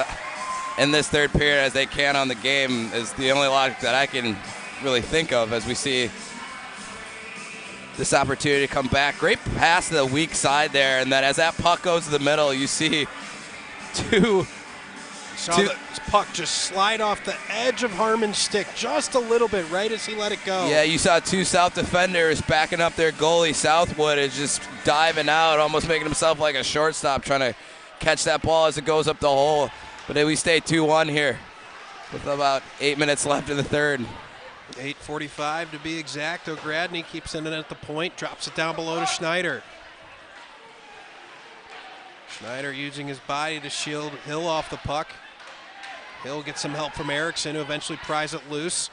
in this third period as they can on the game is the only logic that I can really think of as we see this opportunity to come back. Great pass to the weak side there, and then as that puck goes to the middle, you see Saw the puck just slide off the edge of Harmon's stick just a little bit right as he let it go. Yeah, you saw two South defenders backing up their goalie. Southwood is just diving out, almost making himself like a shortstop, trying to catch that ball as it goes up the hole. But then we stay 2-1 here with about 8 minutes left in the third. 8:45 to be exact. O'Gradney keeps it in at the point, drops it down below to Schneider. Schneider using his body to shield Hill off the puck. Hill gets some help from Erickson, who eventually pries it loose.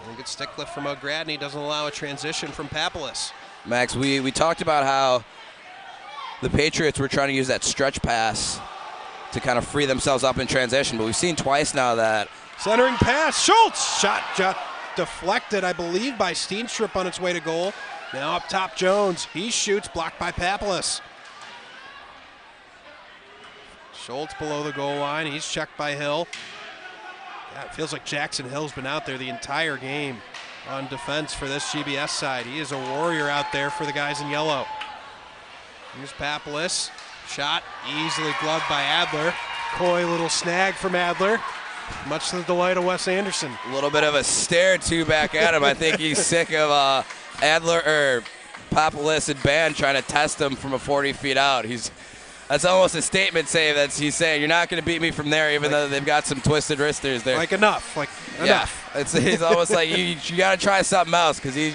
And a good stick lift from O'Gradney doesn't allow a transition from Papelis. Max, we talked about how the Patriots were trying to use that stretch pass to kind of free themselves up in transition, but we've seen twice now that. Centering pass, Schultz! Shot deflected, I believe, by Steenstrup on its way to goal. Now up top, Jones. He shoots, blocked by Papelis. Schultz below the goal line. He's checked by Hill. Yeah, it feels like Jackson Hill's been out there the entire game on defense for this GBS side. He is a warrior out there for the guys in yellow. Here's Papelis. Shot easily gloved by Adler. Coy little snag from Adler. Much to the delight of Wes Anderson. A little bit of a stare, too, back at him. I think he's sick of Adler or Papelis and Band trying to test him from a 40 feet out. That's almost a statement save that he's saying, you're not going to beat me from there, even though they've got some twisted wristers there. Enough. Yeah, he's almost like, you got to try something else, because he,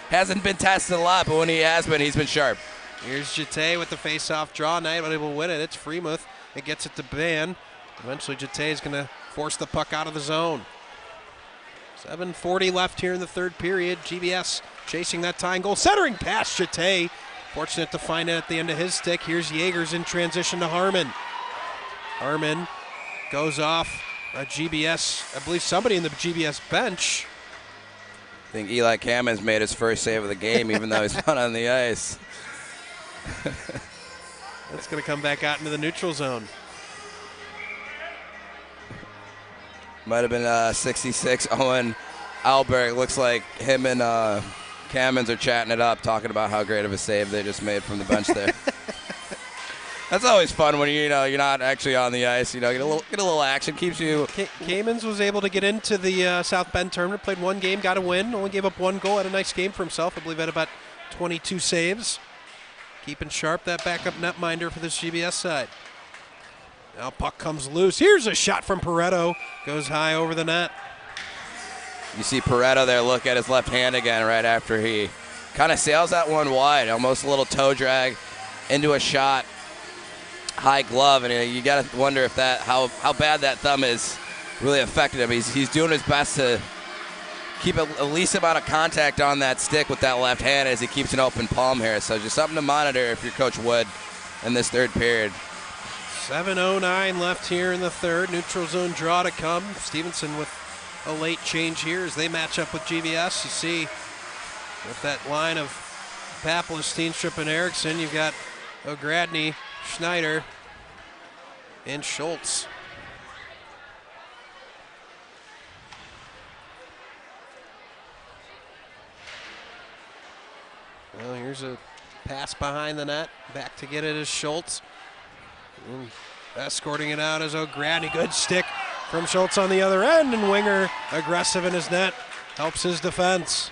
hasn't been tested a lot, but when he has been, he's been sharp. Here's Jete with the face-off draw. Not able to win it. It's Freemuth. It gets it to Ban. Eventually, Jete is going to force the puck out of the zone. 7:40 left here in the third period. GBS chasing that tying goal. Centering pass, Jete. Fortunate to find it at the end of his stick. Here's Yeagers in transition to Harmon. Harmon goes off a GBS, I believe somebody in the GBS bench. I think Eli Kamens made his first save of the game, even though he's not on the ice. That's going to come back out into the neutral zone. Might have been 66. Owen Alberg. Looks like him and Kamens are chatting it up, talking about how great of a save they just made from the bench there. That's always fun when you're not actually on the ice. Get a little action, keeps you. Kamens was able to get into the South Bend tournament. Played one game, got a win. Only gave up one goal. Had a nice game for himself. I believe had about 22 saves. Keeping sharp, that backup netminder for this GBS side. Now puck comes loose. Here's a shot from Pareto. Goes high over the net. You see Pareto there look at his left hand again right after he kind of sails that one wide. Almost a little toe drag into a shot. High glove, and you got to wonder if how bad that thumb is really affected him. He's doing his best to keep a least amount of contact on that stick with that left hand as he keeps an open palm here. So just something to monitor if you're Coach Wood in this third period. 7:09 left here in the third. Neutral zone draw to come. Stevenson with a late change here as they match up with GBS. You see with that line of Papelis, Steenstrup, and Erickson, you've got O'Gradney, Schneider, and Schultz. Well, here's a pass behind the net. Back to get it is Schultz. And escorting it out is O'Gradney. Good stick from Schultz on the other end, and Winger aggressive in his net. Helps his defense.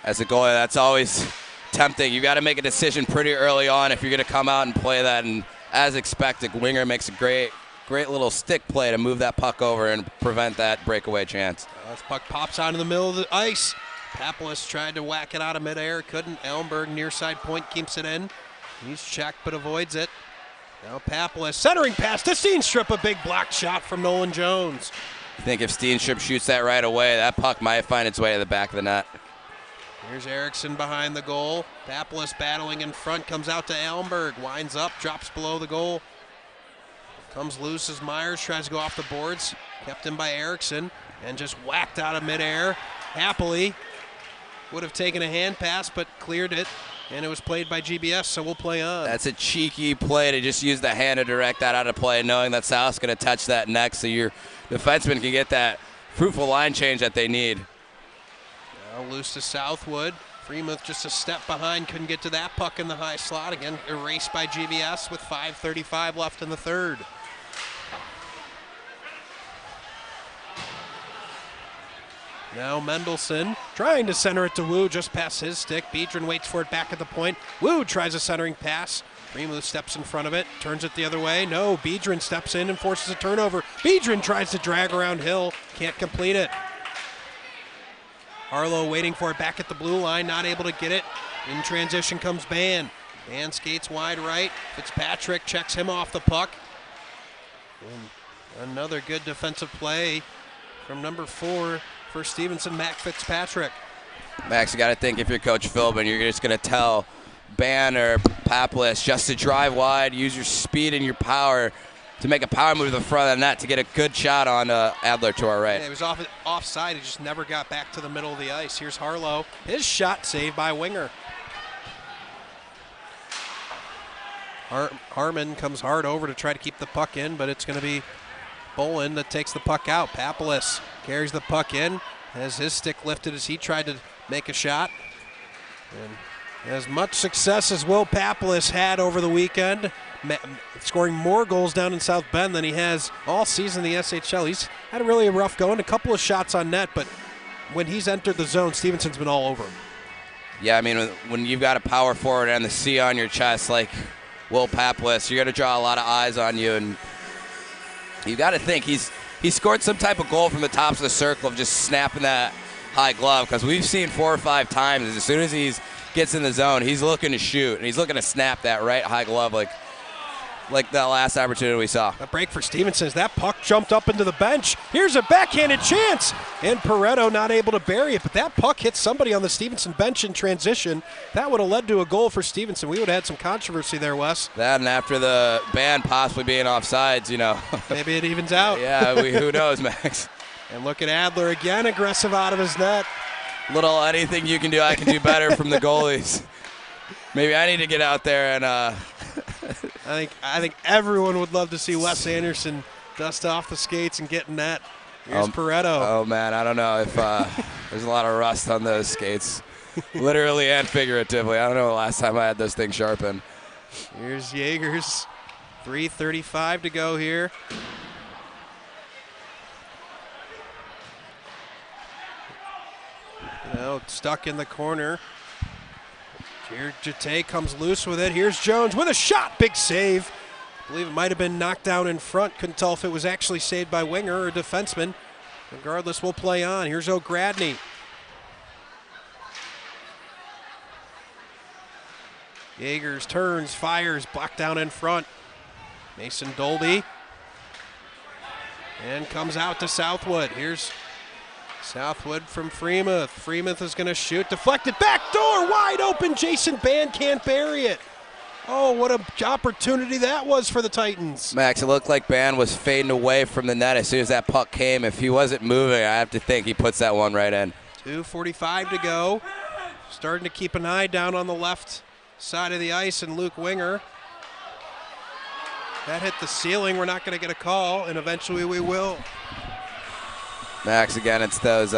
As a goalie, that's always tempting. You got to make a decision pretty early on if you're going to come out and play that. And as expected, Winger makes a great little stick play to move that puck over and prevent that breakaway chance. This puck pops out in the middle of the ice. Papelis tried to whack it out of midair, couldn't. Elmberg near side point keeps it in. He's checked but avoids it. Now Papelis centering pass to Steenstrup, a big block shot from Nolan Jones. I think if Steenstrup shoots that right away, that puck might find its way to the back of the net. Here's Erickson behind the goal. Papelis battling in front, comes out to Elmberg, winds up, drops below the goal. Comes loose as Myers tries to go off the boards. Kept in by Erickson and just whacked out of midair. Happily, would have taken a hand pass, but cleared it, and it was played by GBS, so we'll play on. That's a cheeky play to just use the hand to direct that out of play, knowing that South's going to touch that next, so your defenseman can get that fruitful line change that they need. Now loose to Southwood. Freemuth just a step behind, couldn't get to that puck in the high slot. Again, erased by GBS with 5:35 left in the third. Now Mendelson trying to center it to Wu, just past his stick. Biedron waits for it back at the point. Wu tries a centering pass. Freemuth steps in front of it, turns it the other way. No, Biedron steps in and forces a turnover. Biedron tries to drag around Hill, can't complete it. Harlow waiting for it back at the blue line, not able to get it. In transition comes Ban. Ban skates wide right. Fitzpatrick checks him off the puck. And another good defensive play from number 4 for Stevenson, Mac Fitzpatrick. Max, you got to think if you're Coach Philbin, you're just going to tell Ban or Paplis just to drive wide, use your speed and your power to make a power move to the front of the net to get a good shot on Adler to our right. Yeah, he was offside. He just never got back to the middle of the ice. Here's Harlow. His shot saved by Winger. Harmon comes hard over to try to keep the puck in, but it's going to be Bolin that takes the puck out. Paplis carries the puck in, has his stick lifted as he tried to make a shot. And as much success as Will Paplis had over the weekend, scoring more goals down in South Bend than he has all season in the SHL. He's had a really rough going, a couple of shots on net, but when he's entered the zone, Stevenson's been all over him. Yeah, I mean, when you've got a power forward and the C on your chest like Will Paplis, you're going to draw a lot of eyes on you, and you got to think he scored some type of goal from the tops of the circle of just snapping that high glove, because we've seen 4 or 5 times as soon as he gets in the zone, he's looking to shoot, and he's looking to snap that right high glove like that last opportunity we saw. A break for Stevenson as that puck jumped up into the bench. Here's a backhanded chance, and Pareto not able to bury it, but that puck hit somebody on the Stevenson bench in transition. That would have led to a goal for Stevenson. We would have had some controversy there, Wes. That, and after the ban possibly being offsides, Maybe it evens out. Yeah, who knows, Max. And look at Adler again, aggressive out of his net. Little anything you can do, I can do better from the goalies. Maybe I need to get out there and I think everyone would love to see Wes Anderson dust off the skates and get in net. Here's Pareto. Oh, man, I don't know if there's a lot of rust on those skates, literally and figuratively. I don't know the last time I had those things sharpened. Here's Jaegers. 3:35 to go here. Stuck in the corner. Here, Jete comes loose with it. Here's Jones with a shot. Big save. I believe it might have been knocked down in front. Couldn't tell if it was actually saved by Winger or defenseman. Regardless, we'll play on. Here's O'Gradney. Jaegers turns, fires, blocked down in front. Mason Dolby. And comes out to Southwood. Here's Southwood from Freemuth. Freemuth is going to shoot. Deflected back door. Wide open. Jason Band can't bury it. Oh, what an opportunity that was for the Titans. Max, it looked like Band was fading away from the net as soon as that puck came. If he wasn't moving, I have to think he puts that one right in. 2:45 to go. Starting to keep an eye down on the left side of the ice, and Luke Winger. That hit the ceiling. We're not going to get a call, and eventually we will. Max, again, it's those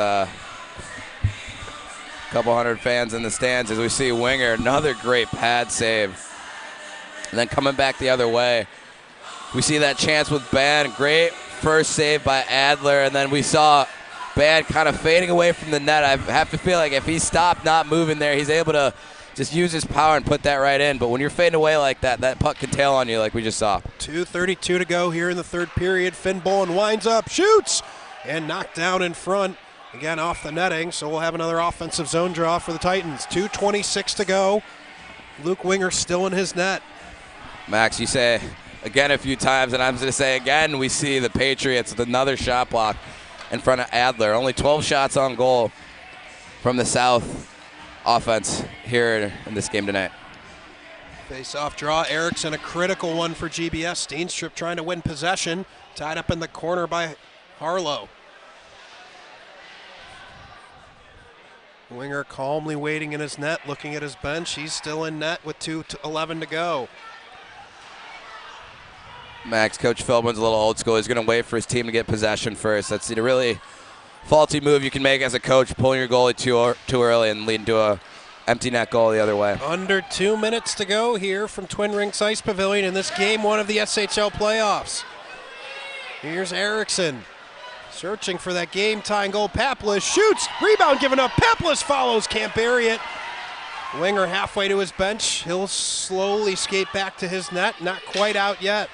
couple hundred fans in the stands as we see Winger, another great pad save. And then coming back the other way, we see that chance with Band. Great first save by Adler, and then we saw Band kind of fading away from the net. I have to feel like if he stopped not moving there, he's able to just use his power and put that right in. But when you're fading away like that, that puck can tail on you like we just saw. 2:32 to go here in the third period. Finn Bolin winds up, shoots, and knocked down in front. Again, off the netting, so we'll have another offensive zone draw for the Titans. 2:26 to go. Luke Winger still in his net. Max, you say again a few times, and I'm going to say again, we see the Patriots with another shot block in front of Adler. Only 12 shots on goal from the South offense here in this game tonight. Face-off draw. Erickson, a critical one for GBS. Steenstrup trying to win possession. Tied up in the corner by Harlow. Winger calmly waiting in his net, looking at his bench. He's still in net with 2:11 to go. Max, Coach Feldman's a little old school. He's going to wait for his team to get possession first. That's a really faulty move you can make as a coach, pulling your goalie too early and leading to a empty net goal the other way. Under 2 minutes to go here from Twin Rinks Ice Pavilion in this game 1 of the SHL playoffs. Here's Erickson searching for that game-tying goal. Paplis shoots, rebound given up. Paplis follows, can't bury it. Winger halfway to his bench. He'll slowly skate back to his net. Not quite out yet.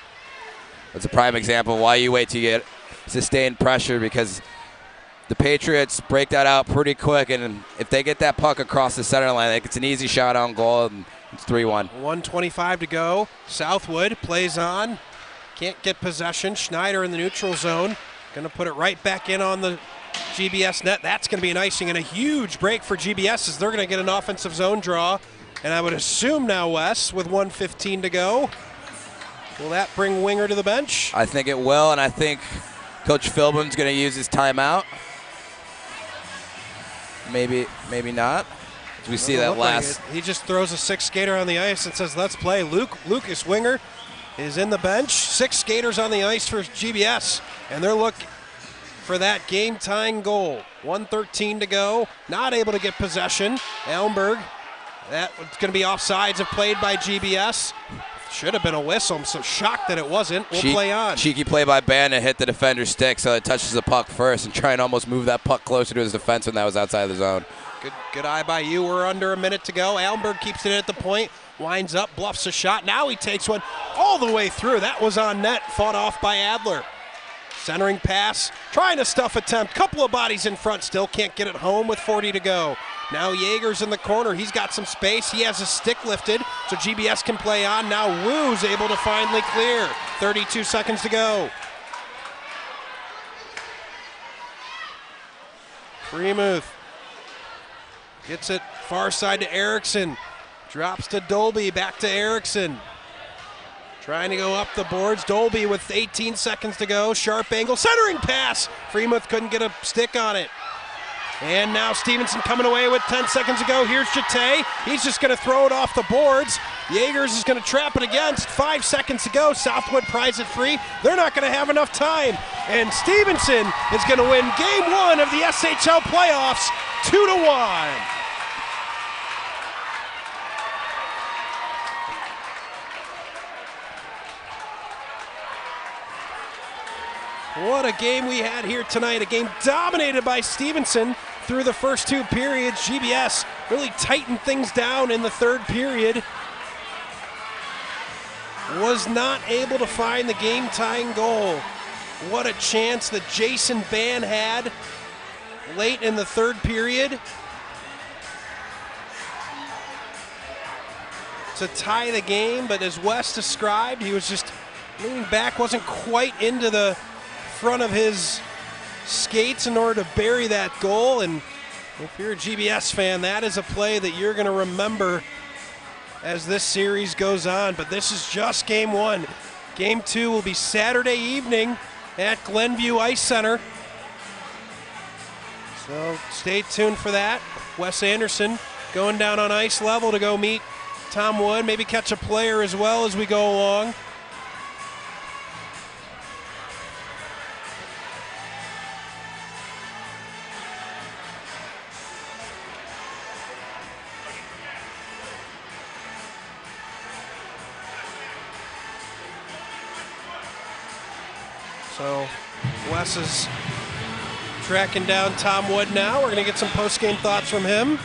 That's a prime example of why you wait to get sustained pressure, because the Patriots break that out pretty quick, and if they get that puck across the center line, it's an easy shot on goal, and it's 3-1. 1:25 to go. Southwood plays on. Can't get possession. Schneider in the neutral zone. Going to put it right back in on the GBS net. That's going to be an icing and a huge break for GBS as they're going to get an offensive zone draw. And I would assume now, Wes, with 1:15 to go, will that bring Winger to the bench? I think it will, and I think Coach Philbin's going to use his timeout. Maybe not. We see that last. Like he just throws a 6 skater on the ice and says, let's play. Lucas Winger is in the bench. 6 skaters on the ice for GBS, and they're looking for that game-tying goal. 1:13 to go. Not able to get possession. Elmberg, that was going to be offsides if played by GBS. Should have been a whistle. I'm so shocked that it wasn't. We'll play on. Cheeky play by Bandit, hit the defender's stick so it touches the puck first and try and almost move that puck closer to his defenseman that was outside the zone. Good eye by you. We're under a minute to go. Elmberg keeps it at the point. Winds up, bluffs a shot. Now he takes one all the way through. That was on net. Fought off by Adler. Centering pass. Trying to stuff attempt. Couple of bodies in front. Still can't get it home with 40 to go. Now Yeager's in the corner. He's got some space. He has a stick lifted, so GBS can play on. Now Wu's able to finally clear. 32 seconds to go. Freemuth gets it far side to Erickson. Drops to Dolby, back to Erickson. Trying to go up the boards. Dolby with 18 seconds to go. Sharp angle, centering pass. Freemuth couldn't get a stick on it. And now Stevenson coming away with 10 seconds to go. Here's Jate. He's just going to throw it off the boards. Yeagers is going to trap it against. 5 seconds to go. Southwood pries it free. They're not going to have enough time. And Stevenson is going to win game 1 of the SHL playoffs 2-1. What a game we had here tonight. A game dominated by Stevenson through the first 2 periods. GBS really tightened things down in the 3rd period. Was not able to find the game-tying goal. What a chance that Jason Van had late in the 3rd period to tie the game, but as Wes described, he was just leaning back, wasn't quite into the front of his skates in order to bury that goal. And if you're a GBS fan, that is a play that you're going to remember as this series goes on. But this is just game 1. Game 2 will be Saturday evening at Glenview Ice Center. So stay tuned for that. Wes Anderson going down on ice level to go meet Tom Wood, maybe catch a player as well as we go along. So Wes is tracking down Tom Wood now. We're going to get some post-game thoughts from him.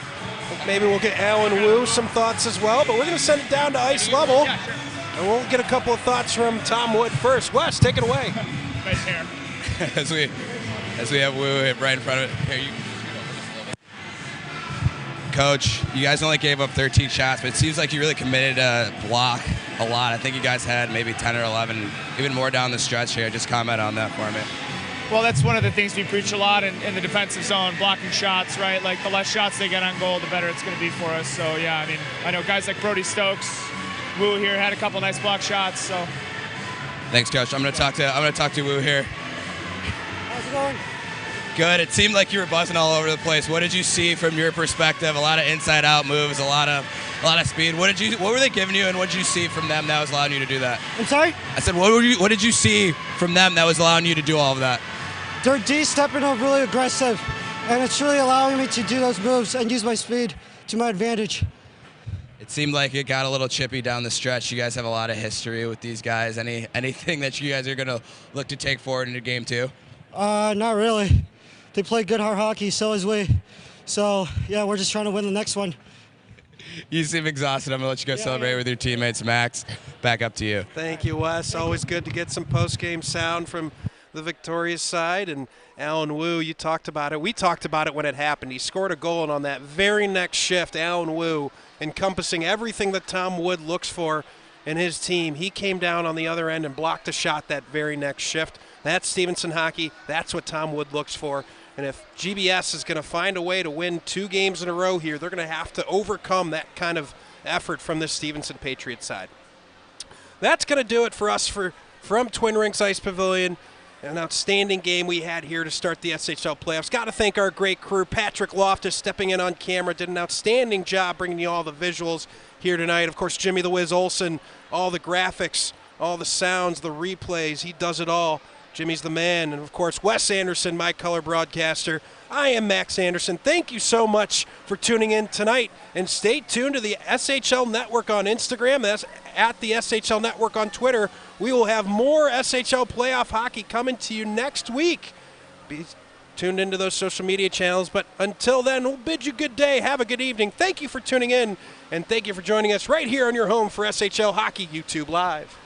Maybe we'll get Alan Wu some thoughts as well, but we're going to send it down to ice level, and we'll get a couple of thoughts from Tom Wood first. Wes, take it away. Nice hair. as we have Wu right in front of it. Here, Coach, you guys only gave up 13 shots, but it seems like you really committed to block a lot. I think you guys had maybe 10 or 11, even more down the stretch here. Just comment on that for me. Well, that's one of the things we preach a lot in the defensive zone, blocking shots, right? Like, the less shots they get on goal, the better it's going to be for us. So, yeah, I mean, I know guys like Brody Stokes, Wu here, had a couple nice block shots, so. Thanks, Coach. I'm going to talk to Wu here. How's it going? Good. It seemed like you were buzzing all over the place. What did you see from your perspective? A lot of inside-out moves, a lot of speed. What were they giving you, and what did you see from them that was allowing you to do that? I'm sorry? I said, what did you see from them that was allowing you to do all of that? Their D stepping up really aggressive, and it's really allowing me to do those moves and use my speed to my advantage. It seemed like it got a little chippy down the stretch. You guys have a lot of history with these guys. Anything that you guys are going to look to take forward into game 2? Not really. They play good hard hockey, so as we. So, yeah, we're just trying to win the next one. You seem exhausted. I'm going to let you go celebrate with your teammates. Max, back up to you. Thank you, Wes. Always good to get some post-game sound from the victorious side. And Alan Wu, you talked about it. We talked about it when it happened. He scored a goal, and on that very next shift, Alan Wu, encompassing everything that Tom Wood looks for in his team, he came down on the other end and blocked a shot that very next shift. That's Stevenson hockey. That's what Tom Wood looks for. And if GBS is going to find a way to win 2 games in a row here, they're going to have to overcome that kind of effort from this Stevenson Patriots side. That's going to do it for us from Twin Rinks Ice Pavilion. An outstanding game we had here to start the SHL playoffs. Got to thank our great crew. Patrick Loftus stepping in on camera, did an outstanding job bringing you all the visuals here tonight. Of course, Jimmy the Wiz Olsen, all the graphics, all the sounds, the replays, he does it all. Jimmy's the man. And, of course, Wes Anderson, my color broadcaster. I am Max Anderson. Thank you so much for tuning in tonight. And stay tuned to the SHL Network on Instagram. That's at the SHL Network on Twitter. We will have more SHL playoff hockey coming to you next week. Be tuned into those social media channels. But until then, we'll bid you good day. Have a good evening. Thank you for tuning in. And thank you for joining us right here on your home for SHL Hockey YouTube Live.